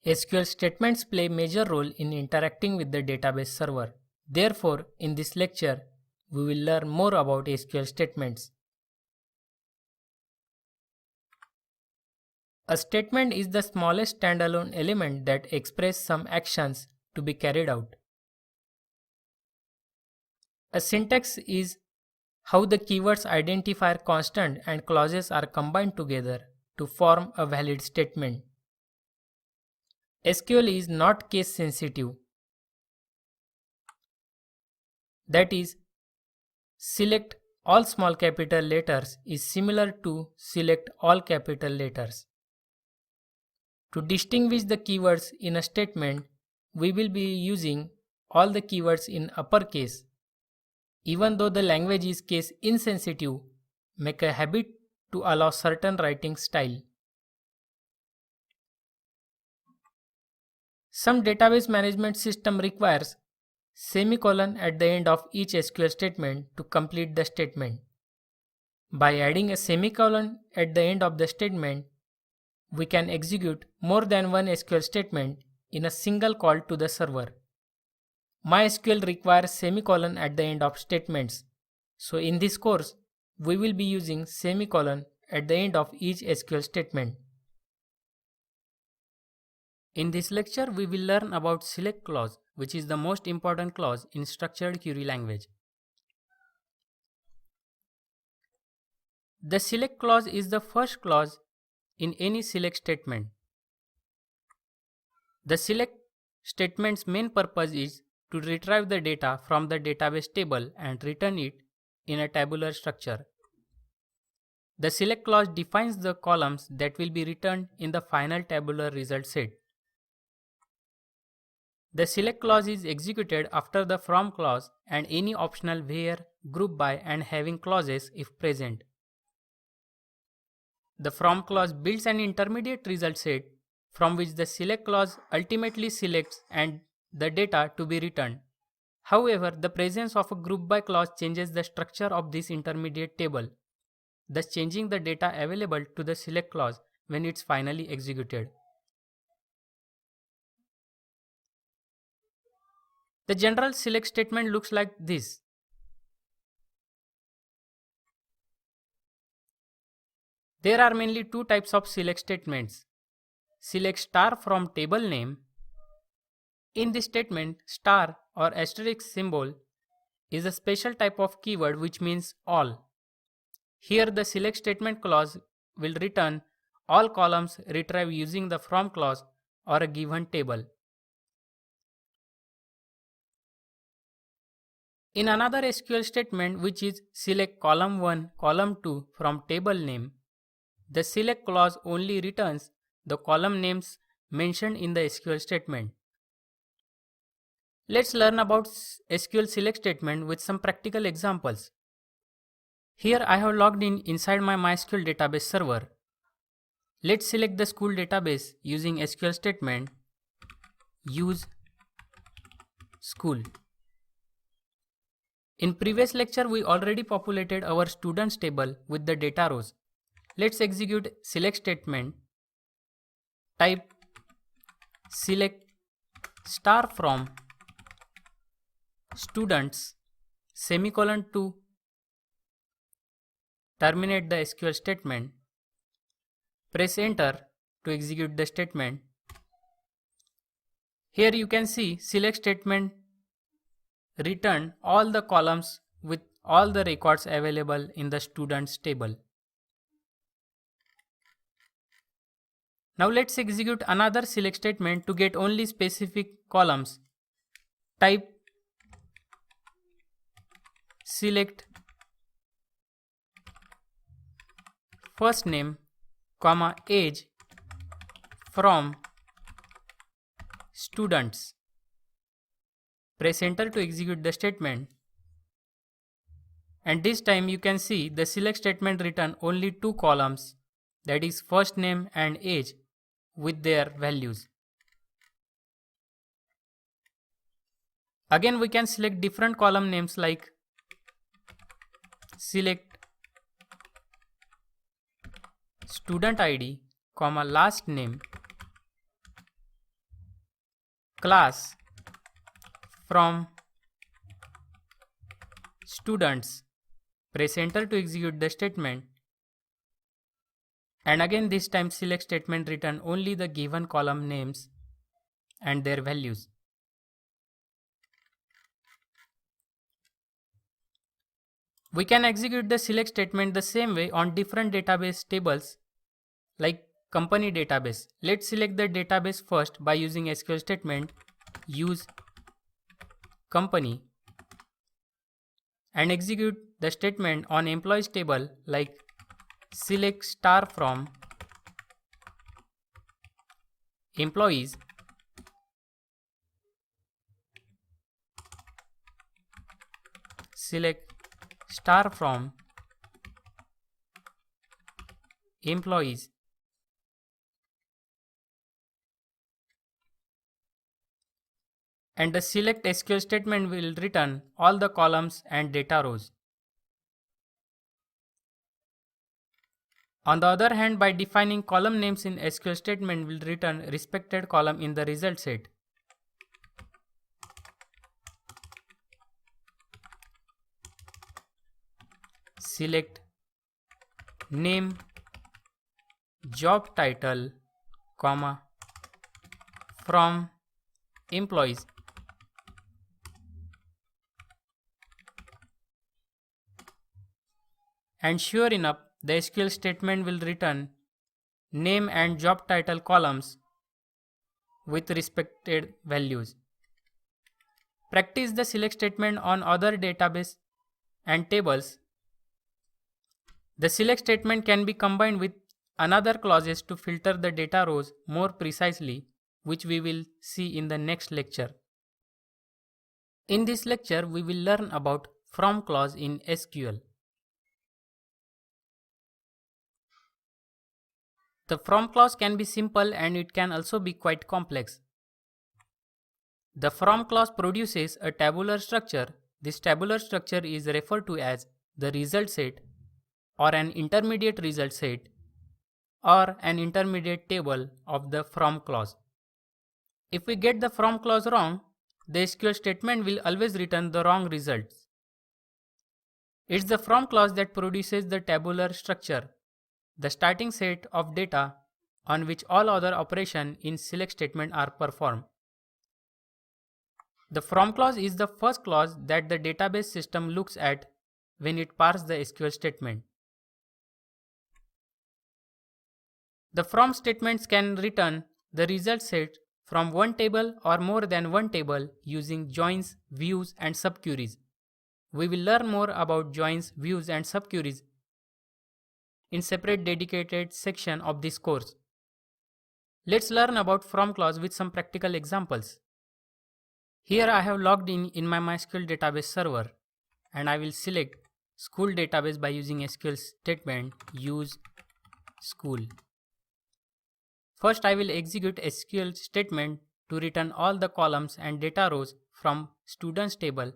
SQL statements play a major role in interacting with the database server. Therefore, in this lecture, we will learn more about SQL statements. A statement is the smallest standalone element that expresses some actions to be carried out. A syntax is how the keywords, identifier, constant, and clauses are combined together to form a valid statement. SQL is not case sensitive. That is, select all small capital letters is similar to select all capital letters. To distinguish the keywords in a statement, we will be using all the keywords in uppercase. Even though the language is case insensitive, make a habit to allow certain writing style. Some database management system requires semicolon at the end of each SQL statement to complete the statement. By adding a semicolon at the end of the statement, we can execute more than one SQL statement in a single call to the server. MySQL requires semicolon at the end of statements. So in this course, we will be using semicolon at the end of each SQL statement. In this lecture, we will learn about select clause, which is the most important clause in structured query language. The select clause is the first clause in any select statement. The select statement's main purpose is to retrieve the data from the database table and return it in a tabular structure. The select clause defines the columns that will be returned in the final tabular result set. The select clause is executed after the from clause and any optional where, group by and having clauses if present. The from clause builds an intermediate result set from which the select clause ultimately selects and the data to be returned. However, the presence of a group by clause changes the structure of this intermediate table, thus changing the data available to the select clause when it's finally executed. The general select statement looks like this. There are mainly two types of select statements. Select star from table name. In this statement, star or asterisk symbol is a special type of keyword which means all. Here the select statement clause will return all columns retrieved using the from clause or a given table. In another SQL statement, which is select column 1, column 2 from table name, the select clause only returns the column names mentioned in the SQL statement. Let's learn about SQL select statement with some practical examples. Here I have logged in inside my MySQL database server. Let's select the school database using SQL statement use school. In previous lecture, we already populated our students table with the data rows. Let's execute select statement. Type select star from students semicolon to terminate the SQL statement. Press enter to execute the statement. Here you can see select statement return all the columns with all the records available in the students table. Now let's execute another select statement to get only specific columns. Type select first name, comma age from students. Press enter to execute the statement. And this time you can see the select statement return only two columns, that is first name and age with their values. Again we can select different column names like select student ID, comma last name, class from students. Press enter to execute the statement. And again this time select statement return only the given column names and their values. We can execute the select statement the same way on different database tables like company database. Let's select the database first by using SQL statement use company and execute the statement on employees table like select star from employees select star from employees and the select SQL statement will return all the columns and data rows. On the other hand, by defining column names in SQL statement will return respected column in the result set. Select name, job title, comma from employees. And sure enough, the SQL statement will return name and job title columns with respected values. Practice the select statement on other database and tables. The select statement can be combined with another clauses to filter the data rows more precisely, which we will see in the next lecture. In this lecture, we will learn about from clause in SQL. The from clause can be simple and it can also be quite complex. The from clause produces a tabular structure. This tabular structure is referred to as the result set or an intermediate result set or an intermediate table of the from clause. If we get the from clause wrong, the SQL statement will always return the wrong results. It's the from clause that produces the tabular structure, the starting set of data on which all other operations in select statement are performed. The from clause is the first clause that the database system looks at when it parses the SQL statement. The from statements can return the result set from one table or more than one table using joins, views, and subqueries. We will learn more about joins, views, and subqueries in separate dedicated section of this course. Let's learn about from clause with some practical examples. Here I have logged in my MySQL database server and I will select school database by using SQL statement use school. First I will execute SQL statement to return all the columns and data rows from students table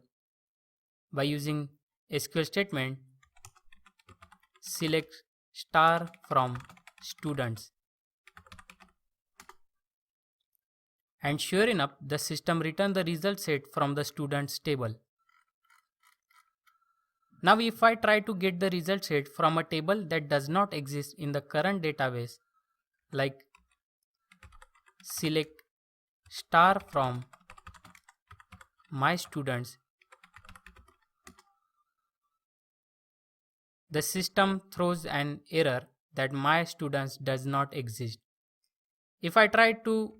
by using SQL statement select star from students. And sure enough, the system returned the result set from the students table. Now if I try to get the result set from a table that does not exist in the current database, like select star from my students, the system throws an error that my students does not exist. If I try to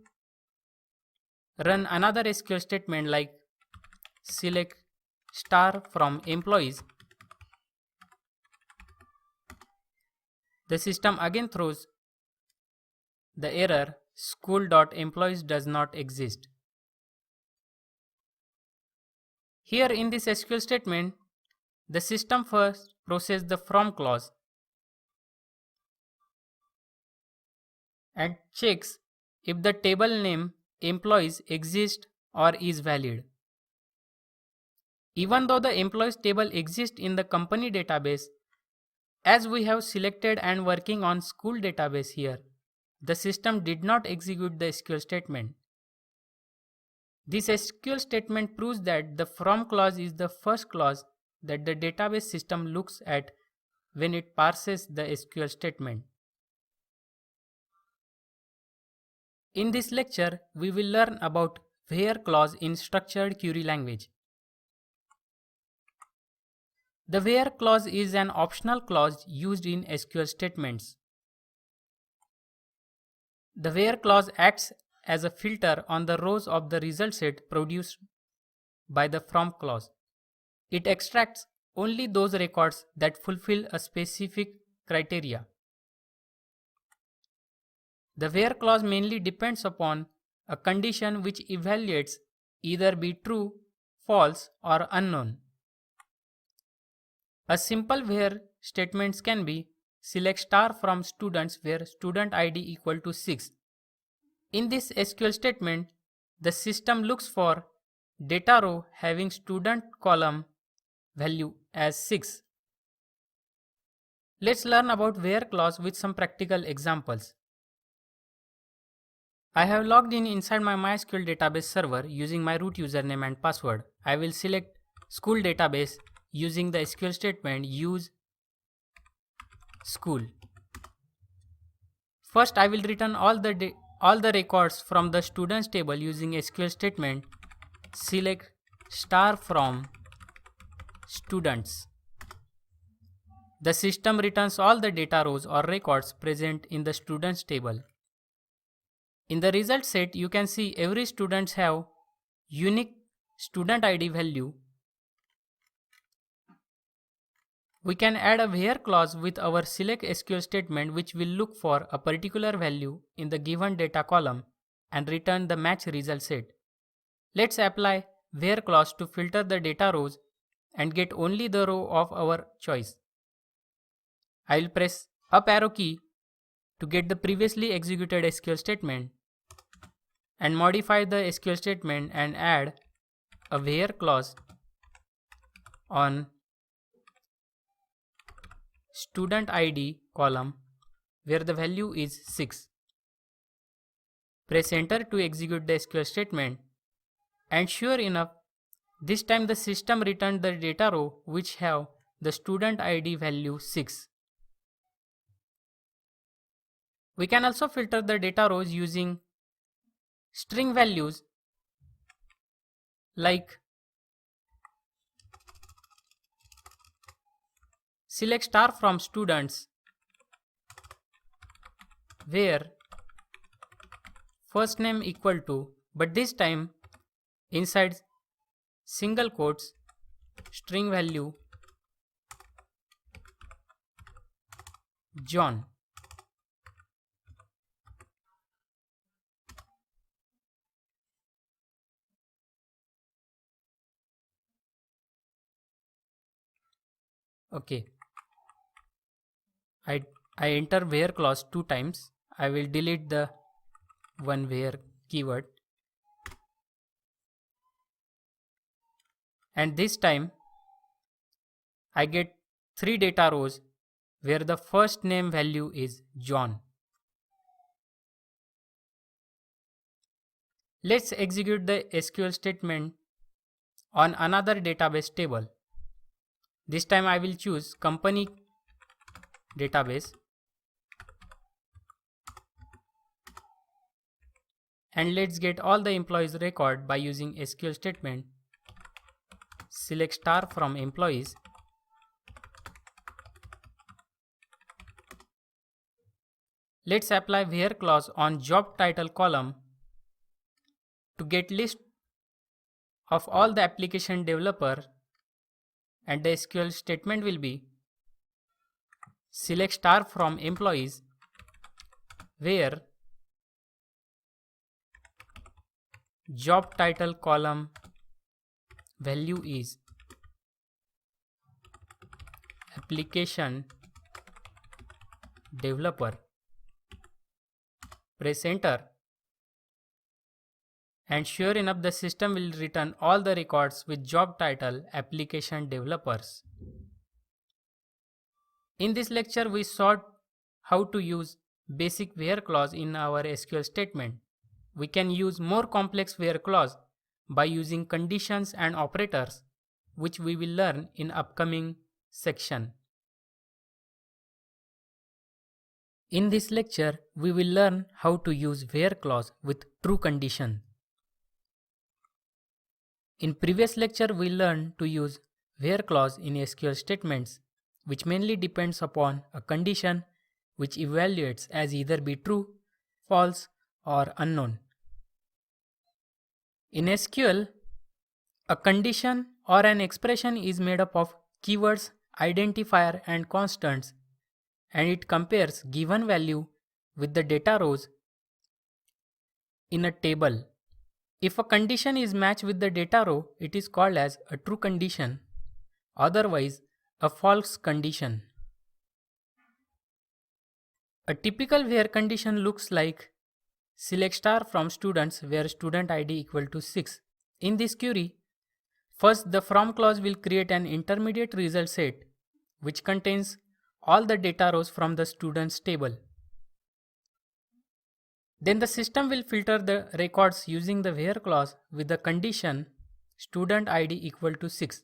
run another SQL statement like select star from employees, the system again throws the error school.employees does not exist. Here in this SQL statement, the system first processes the from clause and checks if the table name employees exists or is valid. Even though the employees table exists in the company database, as we have selected and working on school database here, the system did not execute the SQL statement. This SQL statement proves that the from clause is the first clause that the database system looks at when it parses the SQL statement. In this lecture, we will learn about where clause in structured query language. The where clause is an optional clause used in SQL statements. The where clause acts as a filter on the rows of the result set produced by the from clause. It extracts only those records that fulfill a specific criteria. The where clause mainly depends upon a condition which evaluates either be true, false, or unknown. A simple where statements can be select star from students where student ID equal to 6. In this SQL statement, the system looks for data row having student column value as 6. Let's learn about where clause with some practical examples. I have logged in inside my MySQL database server using my root username and password. I will select school database using the SQL statement use school. First I will return all the all the records from the students table using SQL statement select star from students. The system returns all the data rows or records present in the students table. In the result set, you can see every students have unique student ID value. We can add a where clause with our select SQL statement which will look for a particular value in the given data column and return the match result set. Let's apply where clause to filter the data rows and get only the row of our choice. I will press up arrow key to get the previously executed SQL statement and modify the SQL statement and add a where clause on student ID column where the value is 6. Press enter to execute the SQL statement, and sure enough, this time the system returned the data row which have the student ID value 6. We can also filter the data rows using string values like select star from students where first name equal to, but this time inside single quotes string value John. Okay, I enter where clause 2 times. I will delete the one where keyword, and this time I get 3 data rows where the first name value is John. Let's execute the SQL statement on another database table. This time I will choose company database and let's get all the employees record by using SQL statement select star from employees Let's apply where clause on job title column to get list of all the application developer, and the SQL statement will be select star from employees where job title column value is application developer. Press enter, and sure enough the system will return all the records with job title application developers. In this lecture we saw how to use basic where clause in our SQL statement. We can use more complex where clause by using conditions and operators, which we will learn in upcoming section. In this lecture, we will learn how to use where clause with true condition. In previous lecture, we learned to use where clause in SQL statements, which mainly depends upon a condition which evaluates as either be true, false, or unknown. In SQL, a condition or an expression is made up of keywords, identifier, and constants, and it compares given value with the data rows in a table. If a condition is matched with the data row, it is called as a true condition, otherwise a false condition. A typical where condition looks like select star from students where student ID equal to 6. In this query, first the from clause will create an intermediate result set which contains all the data rows from the students table. Then the system will filter the records using the where clause with the condition student ID equal to 6.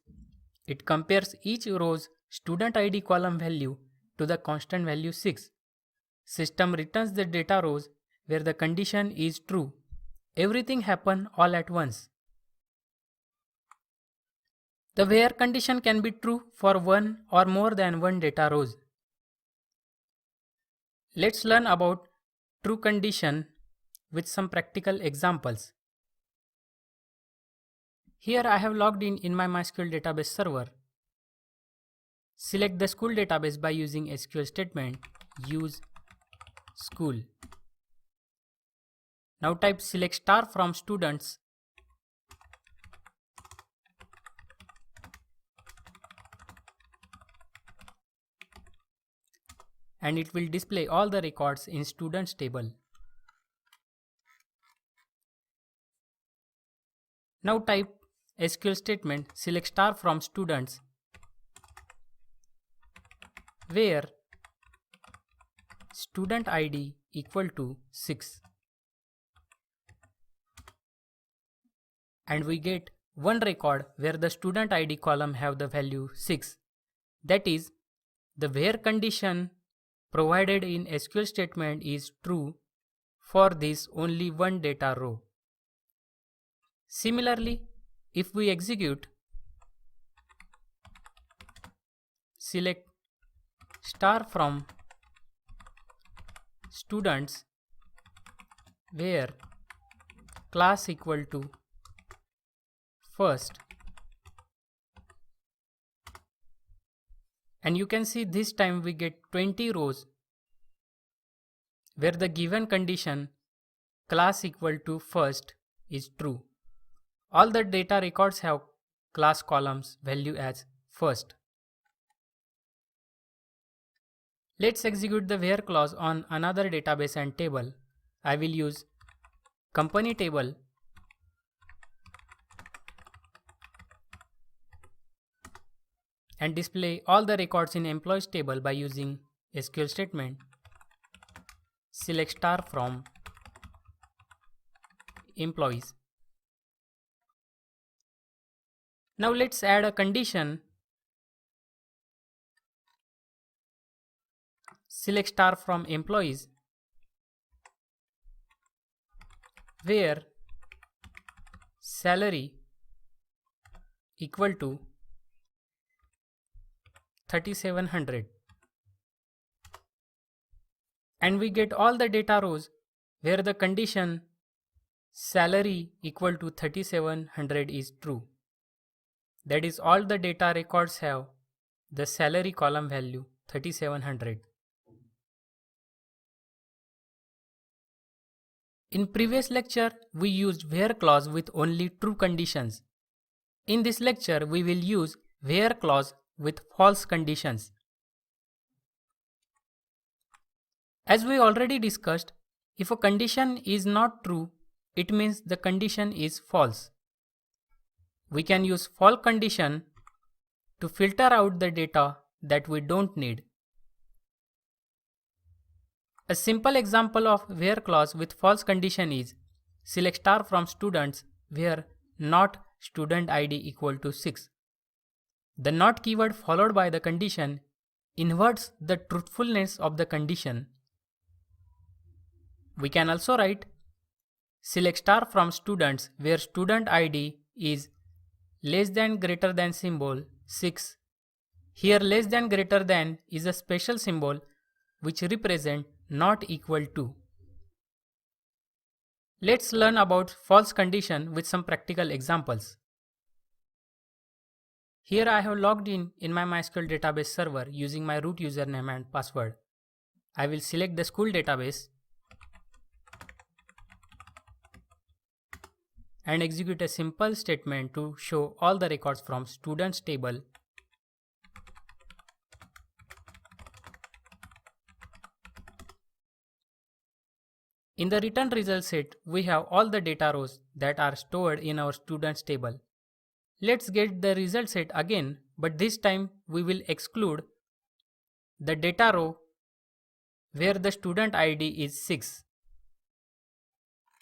It compares each row's student ID column value to the constant value 6. System returns the data rows where the condition is true. Everything happen all at once. The where condition can be true for one or more than one data rows. Let's learn about true condition with some practical examples. Here I have logged in my MySQL database server. Select the school database by using SQL statement use school. Now type select star from students and it will display all the records in students table. Now type SQL statement select star from students where student ID equal to 6 and we get one record where the student ID column have the value 6. That is, the where condition provided in SQL statement is true for this only one data row. Similarly, if we execute select star from students where class equal to first, and you can see this time we get 20 rows where the given condition class equal to first is true. All the data records have class columns value as first. Let's execute the where clause on another database and table. I will use company table and display all the records in employees table by using SQL statement select star from employees. Now let's add a condition select star from employees where salary equal to 3700 and we get all the data rows where the condition salary equal to 3700 is true. That is, all the data records have the salary column value 3700. In previous lecture, we used where clause with only true conditions. In this lecture, we will use where clause with false conditions. As we already discussed, if a condition is not true, it means the condition is false. We can use false condition to filter out the data that we don't need. A simple example of where clause with false condition is select star from students where not student ID equal to 6. The not keyword followed by the condition inverts the truthfulness of the condition. We can also write select star from students where student ID is less than greater than symbol 6. Here less than greater than is a special symbol which represent not equal to. Let's learn about false condition with some practical examples. Here I have logged in my MySQL database server using my root username and password. I will select the school database and execute a simple statement to show all the records from students table in the return result set. We have all the data rows that are stored in our students table. Let's get the result set again, but this time we will exclude the data row where the student ID is 6.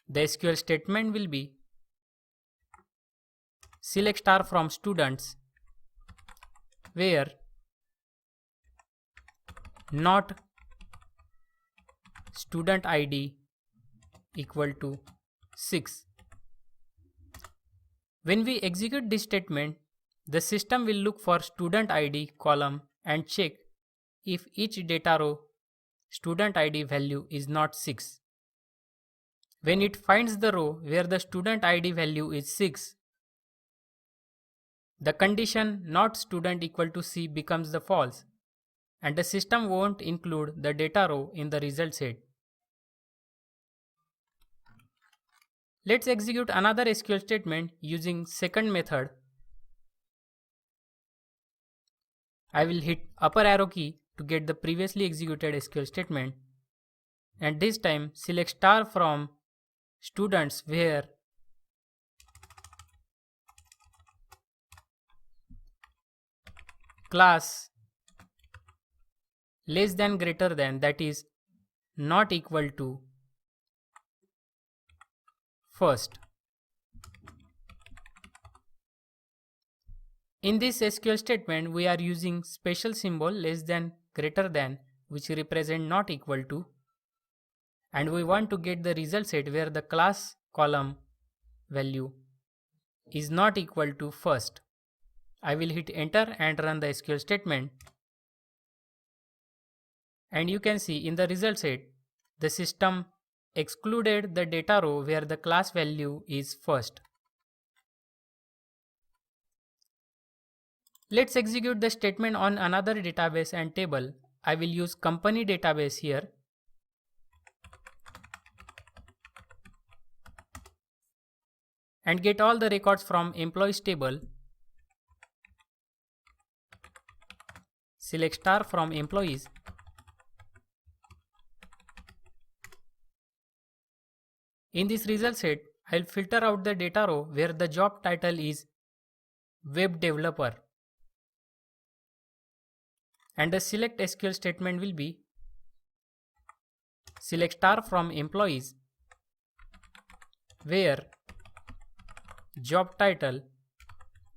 The SQL statement will be select star from students where not student ID equal to 6. When we execute this statement, the system will look for student ID column and check if each data row student ID value is not 6. When it finds the row where the student ID value is 6, the condition not student equal to C becomes the false, and the system won't include the data row in the result set. Let's execute another SQL statement using second method. I will hit upper arrow key to get the previously executed SQL statement, and this time select star from students where class less than greater than, that is not equal to first. In this SQL statement, we are using special symbol less than greater than, which represent not equal to, and we want to get the result set where the class column value is not equal to first. I will hit enter and run the SQL statement, and you can see in the result set the system excluded the data row where the class value is first. Let's execute the statement on another database and table. I will use company database here. And get all the records from employees table. Select star from employees. In this result set, I'll filter out the data row where the job title is web developer. And the select SQL statement will be select star from employees where job title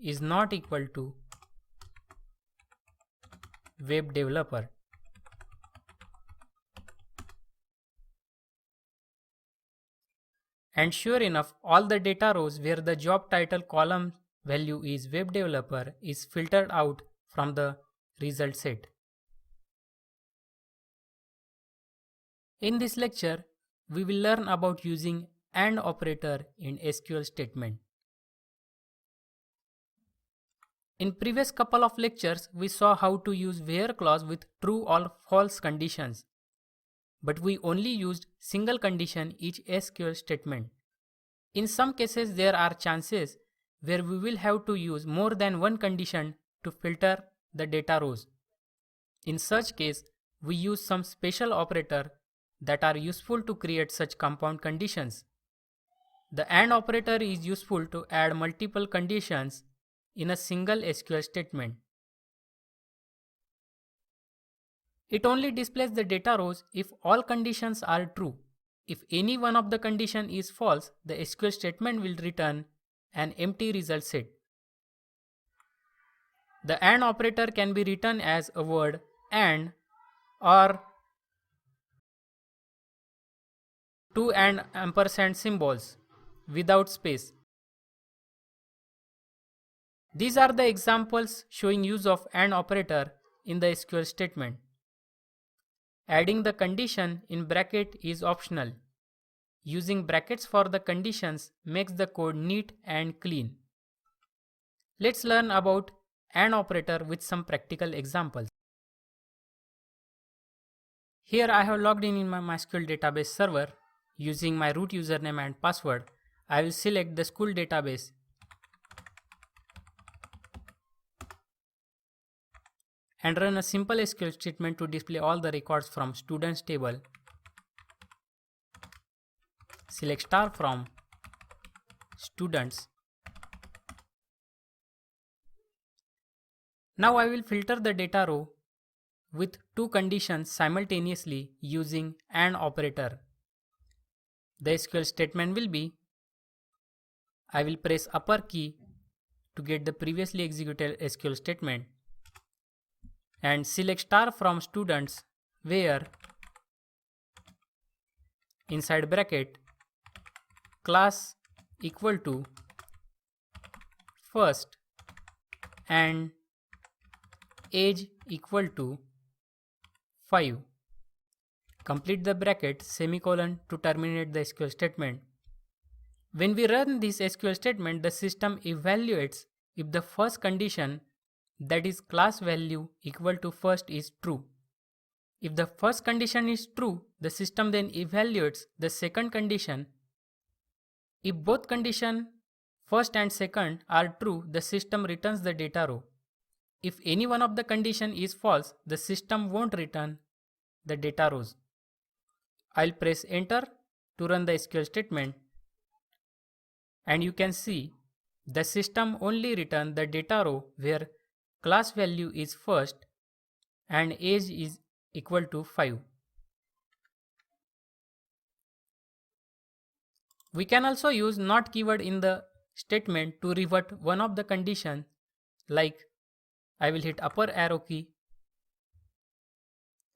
is not equal to web developer. And sure enough, all the data rows where the job title column value is web developer is filtered out from the result set. In this lecture, we will learn about using AND operator in SQL statement. In previous couple of lectures, we saw how to use where clause with true or false conditions. But we only used single condition each SQL statement. In some cases, there are chances where we will have to use more than one condition to filter the data rows. In such case, we use some special operator that are useful to create such compound conditions. The AND operator is useful to add multiple conditions in a single SQL statement. It only displays the data rows if all conditions are true. If any one of the condition is false, the SQL statement will return an empty result set. The AND operator can be written as a word AND or two and ampersand symbols without space. These are the examples showing use of AND operator in the SQL statement. Adding the condition in bracket is optional. Using brackets for the conditions makes the code neat and clean. Let's learn about AND operator with some practical examples. Here I have logged in my MySQL database server using my root username and password. I will select the school database and run a simple SQL statement to display all the records from students table. Select star from students. Now I will filter the data row with two conditions simultaneously using AND operator. The SQL statement will be, I will press upper key to get the previously executed SQL statement and select star from students where inside bracket class equal to first and age equal to 5. Complete the bracket semicolon to terminate the SQL statement. When we run this SQL statement, the system evaluates if the first condition, that is class value equal to first, is true. If the first condition is true, the system then evaluates the second condition. If both conditions first and second are true, the system returns the data row. If any one of the condition is false, the system won't return the data rows. I'll press enter to run the SQL statement, and you can see the system only returns the data row where class value is first and age is equal to 5. We can also use not keyword in the statement to revert one of the conditions, like I will hit upper arrow key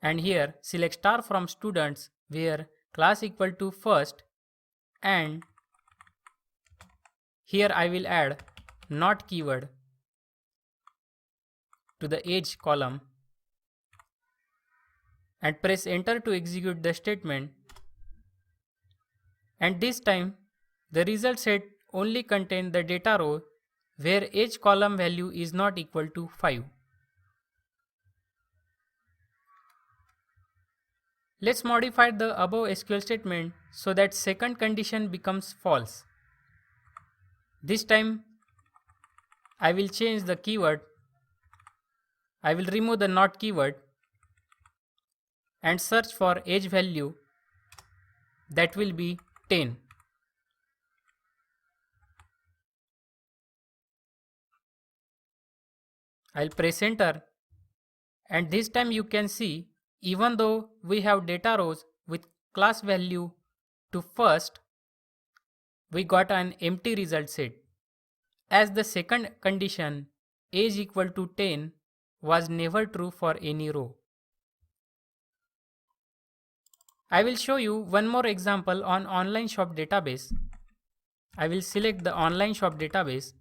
and here select star from students where class equal to first, and here I will add not keyword to the age column and press enter to execute the statement, and this time the result set only contain the data row where age column value is not equal to 5. Let's modify the above SQL statement so that second condition becomes false. This time I will change the keyword. I will remove the not keyword and search for age value, that will be 10. I'll press enter, and this time you can see even though we have data rows with class value to first, we got an empty result set, as the second condition age equal to 10 was never true for any row. I will show you one more example on online shop database. I will select the online shop database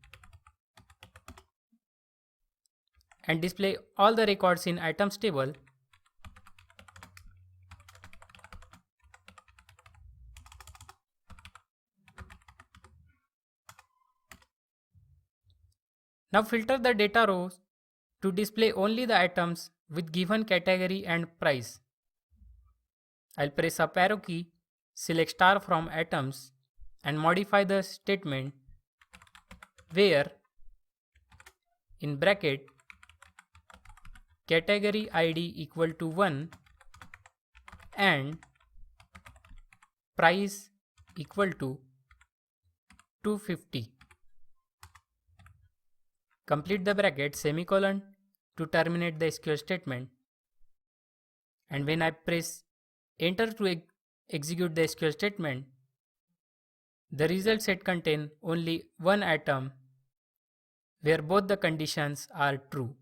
and display all the records in items table. Now filter the data rows to display only the items with given category and price. I'll press up arrow key, select star from items and modify the statement where in bracket category ID equal to 1 and price equal to 250. Complete the bracket semicolon to terminate the SQL statement, and when I press enter to execute the SQL statement, the result set contain only one item where both the conditions are true.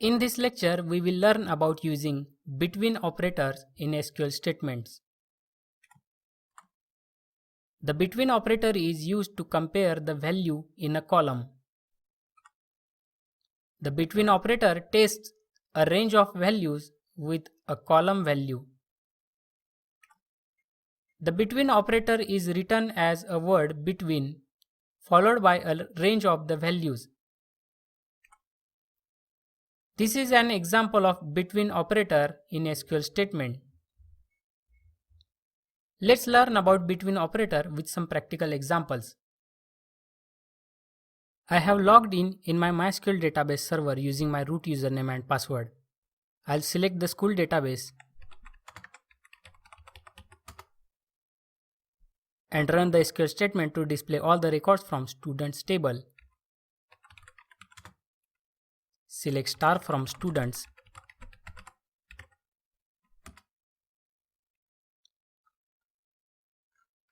In this lecture, we will learn about using between operators in SQL statements. The between operator is used to compare the value in a column. The between operator tests a range of values with a column value. The between operator is written as a word between followed by a range of the values. This is an example of between operator in SQL statement. Let's learn about between operator with some practical examples. I have logged in my MySQL database server using my root username and password. I'll select the school database and run the SQL statement to display all the records from students table. Select star from students.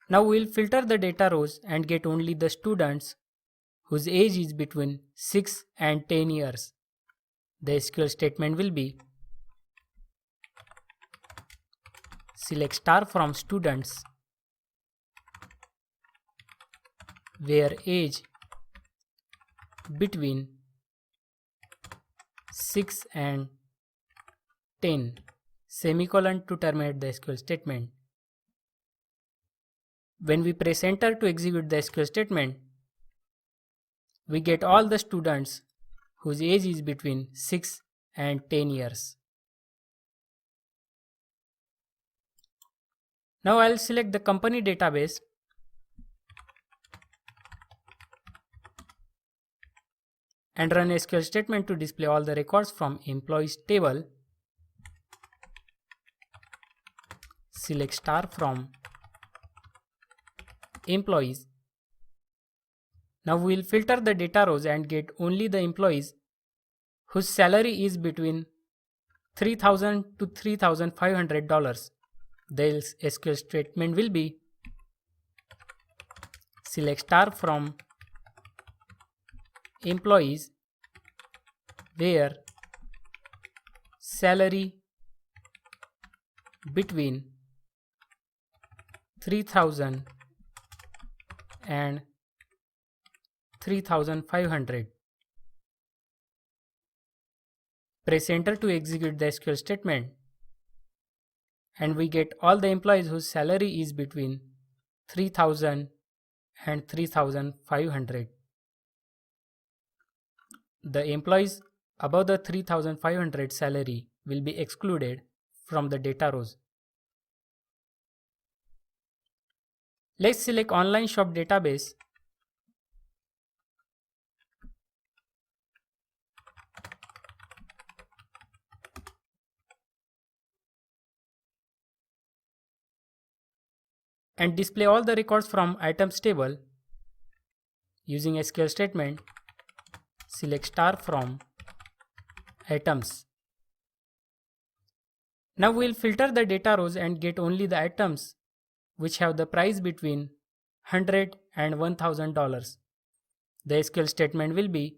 Now we'll filter the data rows and get only the students whose age is between 6 and 10 years. The SQL statement will be select star from students where age between 6 and 10 semicolon to terminate the SQL statement. When we press enter to execute the SQL statement, we get all the students whose age is between 6 and 10 years. Now I'll select the company database and run a SQL statement to display all the records from employees table. Select star from employees. Now we will filter the data rows and get only the employees whose salary is between $3,000 to $3,500. The SQL statement will be select star from employees where salary between 3,000 and 3,500. Press enter to execute the SQL statement and we get all the employees whose salary is between 3,000 and 3,500. The employees above the 3,500 salary will be excluded from the data rows. Let's select online shop database and display all the records from items table using SQL statement. Select star from items. Now we will filter the data rows and get only the items which have the price between $100 and $1,000. The SQL statement will be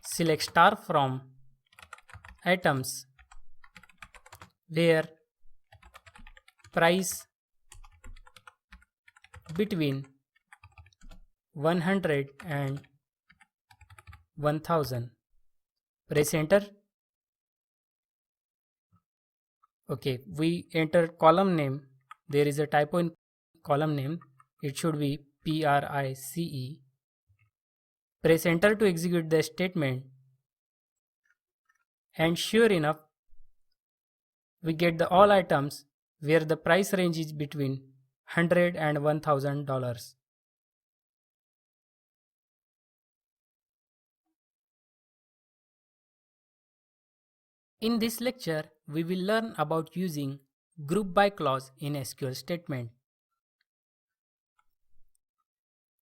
select star from items where price between 100 and 1000. Press enter. Okay, we enter column name. There is a typo in column name. It should be PRICE. Press enter to execute the statement and sure enough we get the all items where the price range is between $100 and $1,000. In this lecture, we will learn about using group by clause in SQL statement.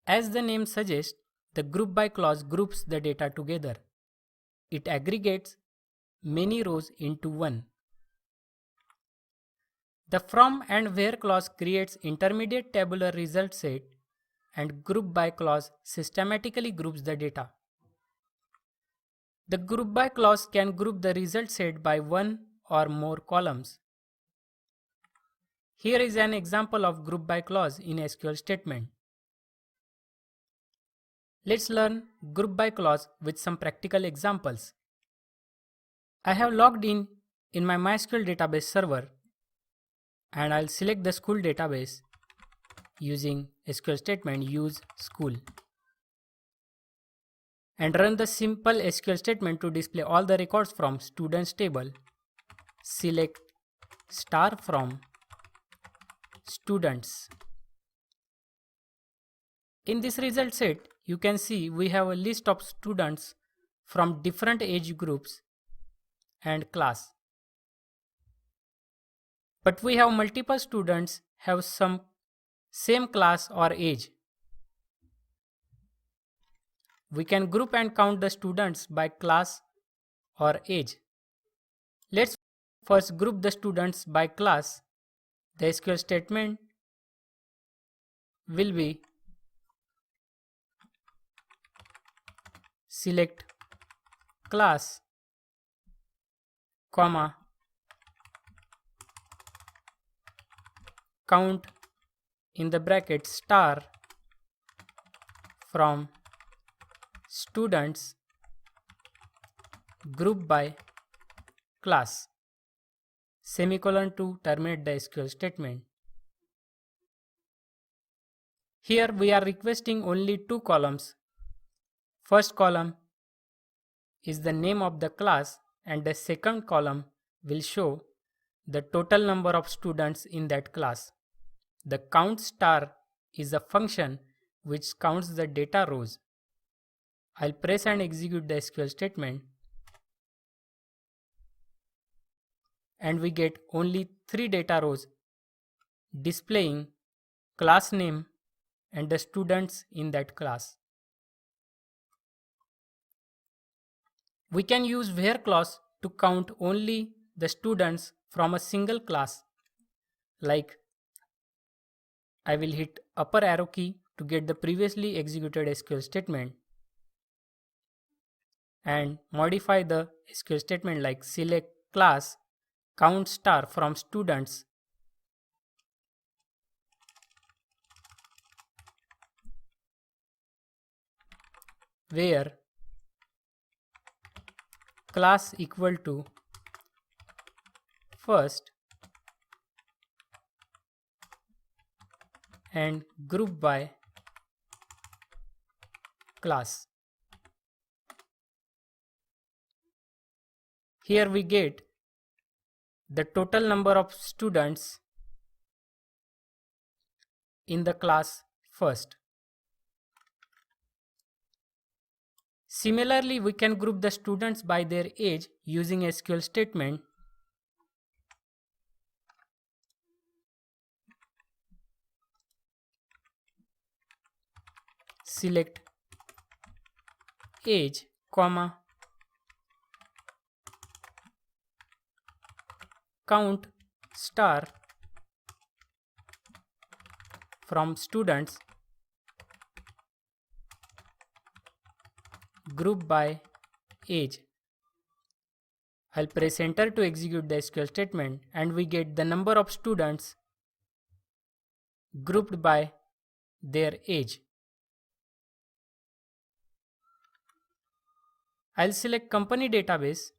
As the name suggests, the group by clause groups the data together. It aggregates many rows into one. The from and where clause creates intermediate tabular result set and group by clause systematically groups the data. The group by clause can group the result set by one or more columns. Here is an example of group by clause in SQL statement. Let's learn group by clause with some practical examples. I have logged in my MySQL database server and I'll select the school database using SQL statement use school and run the simple SQL statement to display all the records from students table. Select star from students. In this result set, you can see we have a list of students from different age groups and class. But we have multiple students have some same class or age. We can group and count the students by class or age. Let's first group the students by class. The SQL statement will be select class comma, count in the bracket star from students group by class, semicolon to terminate the SQL statement. Here we are requesting only two columns. First column is the name of the class and the second column will show the total number of students in that class. The count star is a function which counts the data rows. I'll press and execute the SQL statement and we get only 3 data rows displaying class name and the students in that class. We can use where clause to count only the students from a single class. Like I will hit upper arrow key to get the previously executed SQL statement and modify the SQL statement like select class count star from students where class equal to first and group by class. Here we get the total number of students in the class first. Similarly, we can group the students by their age using SQL statement. Select age, comma, count star from students group by age. I'll press enter to execute the SQL statement and we get the number of students grouped by their age. I'll select company database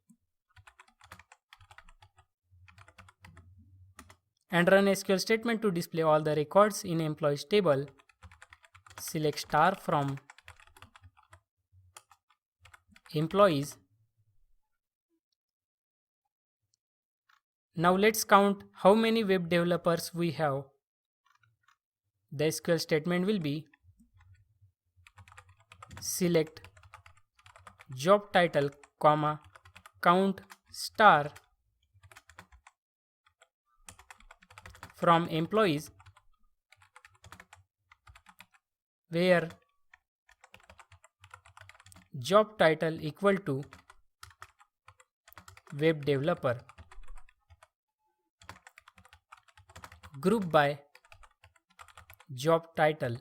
and run SQL statement to display all the records in employees table. Select star from employees. Now let's count how many web developers we have. The SQL statement will be select job title, comma, count star from employees where job title equal to web developer, group by job title.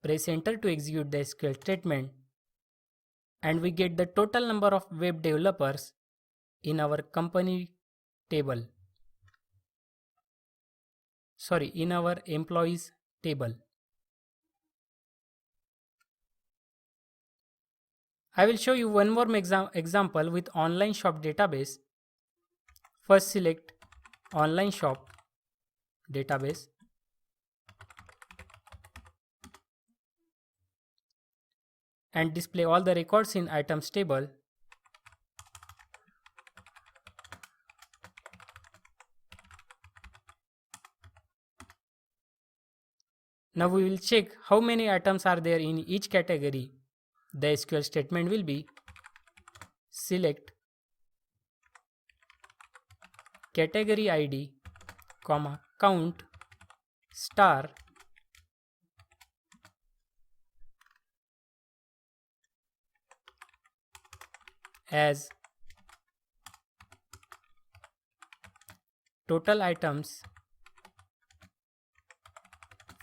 Press enter to execute the SQL statement and we get the total number of web developers in our company table. In our employees table. I will show you one more example with online shop database. First select online shop database and display all the records in items table. Now we will check how many items are there in each category. The SQL statement will be select category ID, comma, count star as total items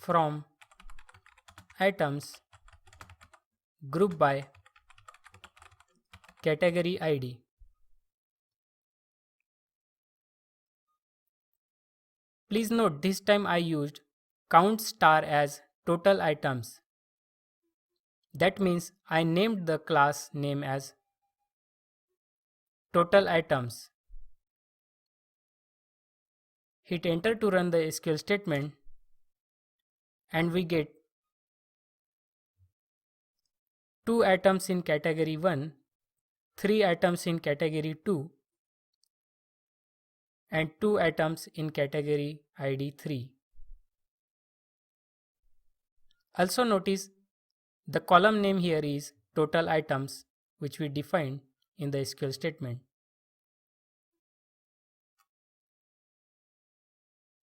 from items group by category ID. Please note this time I used count star as total items. That means I named the class name as total items. Hit enter to run the SQL statement and we get 2 items in category 1, 3 items in category 2 and 2 items in category ID 3. Also notice the column name here is total items, which we defined in the SQL statement.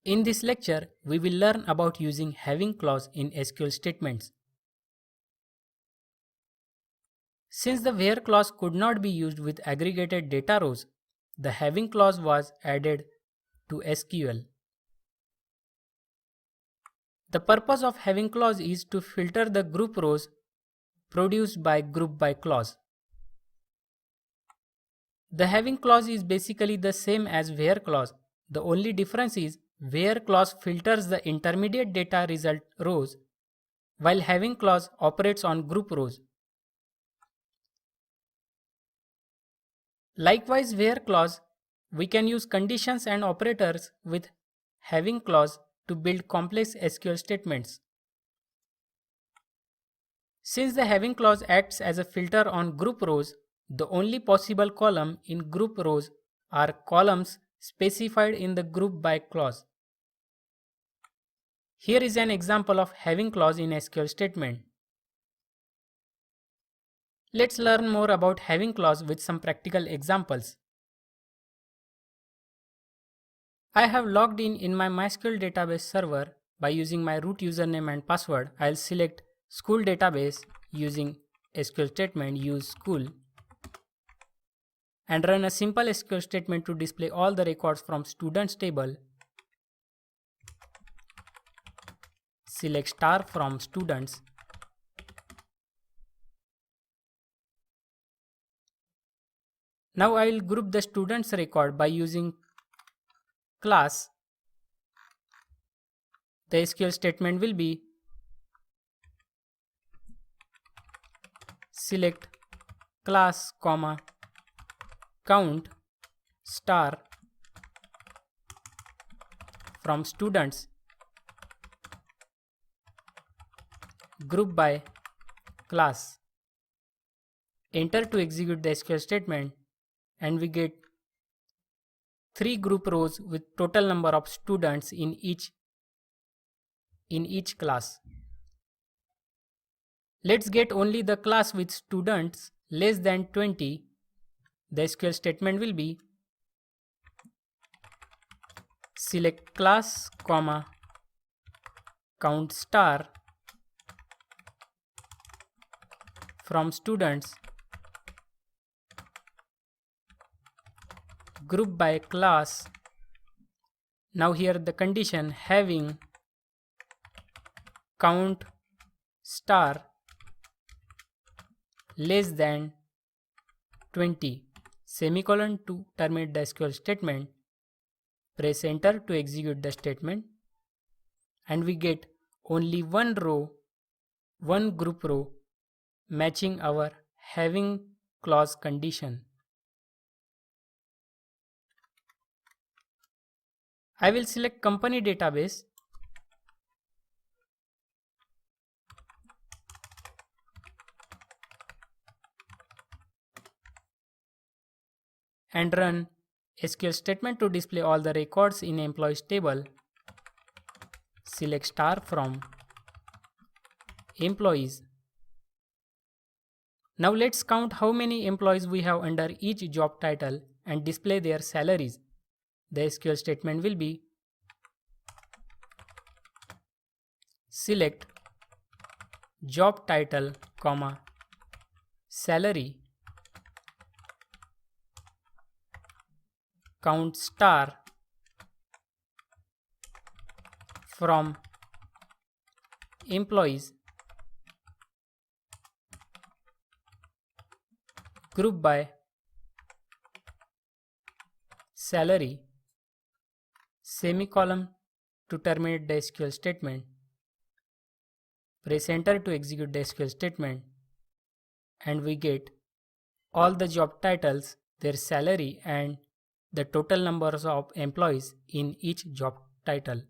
In this lecture, we will learn about using having clause in SQL statements. Since the where clause could not be used with aggregated data rows, the having clause was added to SQL. The purpose of having clause is to filter the group rows produced by group by clause. The having clause is basically the same as where clause. The only difference is where clause filters the intermediate data result rows, while having clause operates on group rows. Likewise, where clause, we can use conditions and operators with having clause to build complex SQL statements. Since the having clause acts as a filter on group rows, the only possible column in group rows are columns specified in the group by clause. Here is an example of having clause in SQL statement. Let's learn more about having clause with some practical examples. I have logged in my MySQL database server by using my root username and password. I'll select school database using SQL statement use school and run a simple SQL statement to display all the records from students table. Select star from students. Now I will group the students record by using class. The SQL statement will be select class, count star from students, group by class. Enter to execute the SQL statement and we get 3 group rows with total number of students in each class. Let's get only the class with students less than 20. The SQL statement will be select class, count star from students, group by class. Now here the condition having count star less than 20 semicolon to terminate the SQL statement. Press enter to execute the statement and we get only one group row matching our having clause condition. I will select company database and run SQL statement to display all the records in employees table. Select star from employees. Now let's count how many employees we have under each job title and display their salaries. The SQL statement will be select job title, salary, count star from employees, group by salary, semicolon to terminate the SQL statement. Press enter to execute the SQL statement, and we get all the job titles, their salary, and the total numbers of employees in each job title.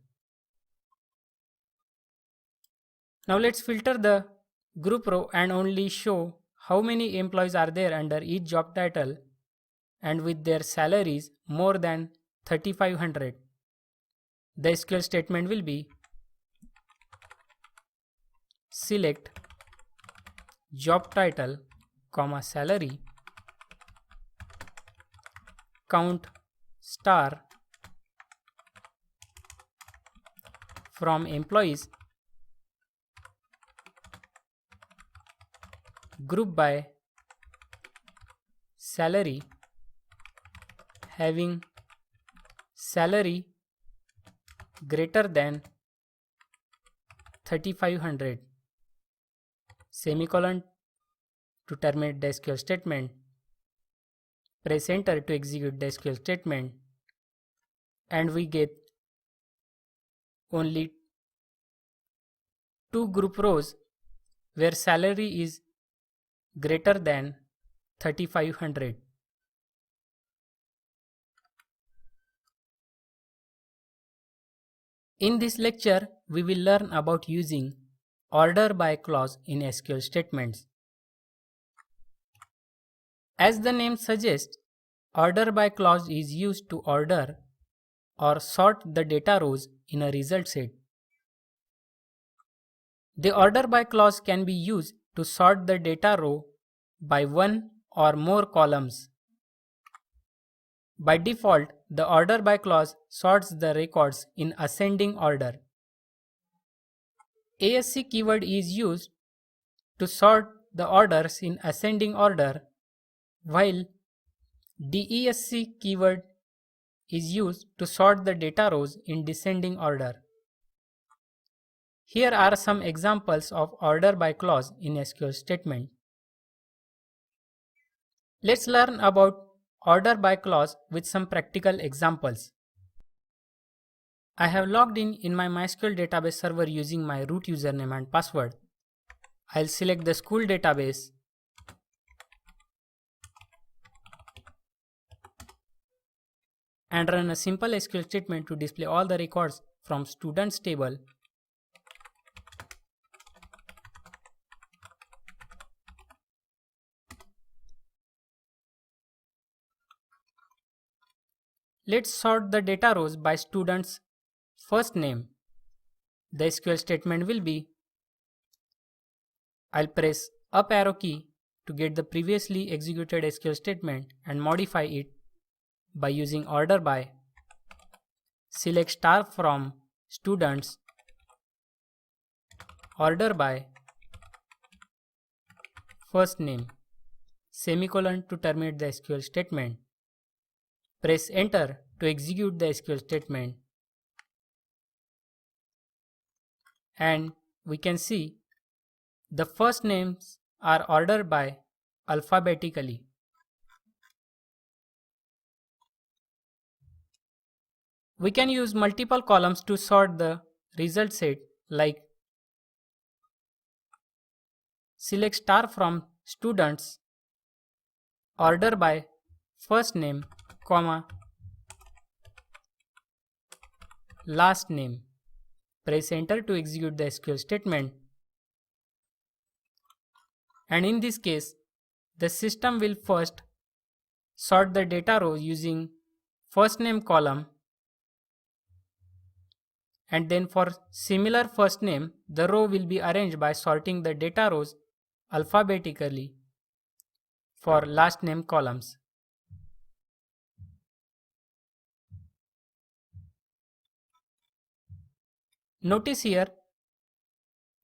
Now let's filter the group row and only show how many employees are there under each job title and with their salaries more than 3500. The SQL statement will be select job title, salary, count star from employees, group by salary, having salary greater than 3500, semicolon to terminate the SQL statement. Press enter to execute the SQL statement, and we get only two group rows where salary is greater than 3500. In this lecture, we will learn about using order by clause in SQL statements. As the name suggests, order by clause is used to order or sort the data rows in a result set. The order by clause can be used to sort the data row by one or more columns. By default, the order by clause sorts the records in ascending order. ASC keyword is used to sort the orders in ascending order, while DESC keyword is used to sort the data rows in descending order. Here are some examples of order by clause in SQL statement. Let's learn about order by clause with some practical examples. I have logged in my MySQL database server using my root username and password. I'll select the school database and run a simple SQL statement to display all the records from students table Let's sort the data rows by student's first name. The SQL statement will be, I'll press up arrow key to get the previously executed SQL statement and modify it by using order by, select star from students, order by first name, semicolon to terminate the SQL statement. Press enter to execute the SQL statement, and we can see the first names are ordered by alphabetically. We can use multiple columns to sort the result set, like select star from students, order by first name, last name. Press enter to execute the SQL statement, and in this case the system will first sort the data row using first name column, and then for similar first name the row will be arranged by sorting the data rows alphabetically for last name columns. Notice here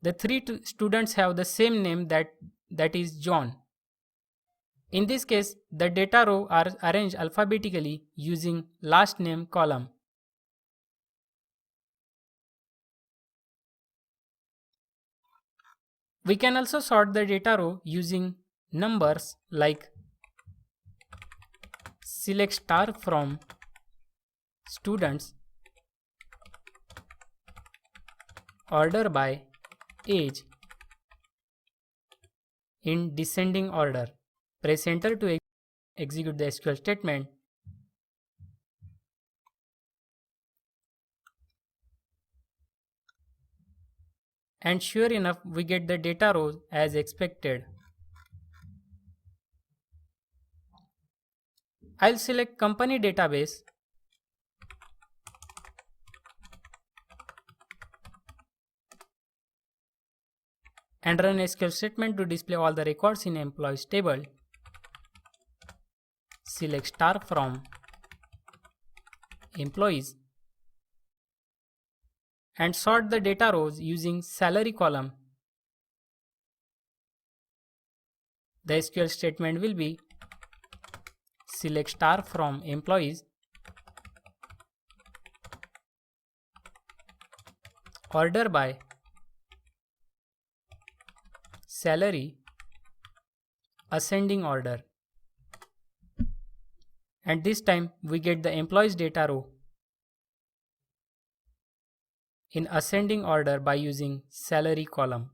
the three students have the same name, that is John. In this case the data row are arranged alphabetically using last name column. We can also sort the data row using numbers, like select star from students, order by age in descending order. Press enter to execute the SQL statement. And sure enough, we get the data rows as expected. I'll select company database and run SQL statement to display all the records in employees table. Select star from employees and sort the data rows using salary column. The SQL statement will be select star from employees, order by salary, ascending order. And this time we get the employees data row in ascending order by using salary column.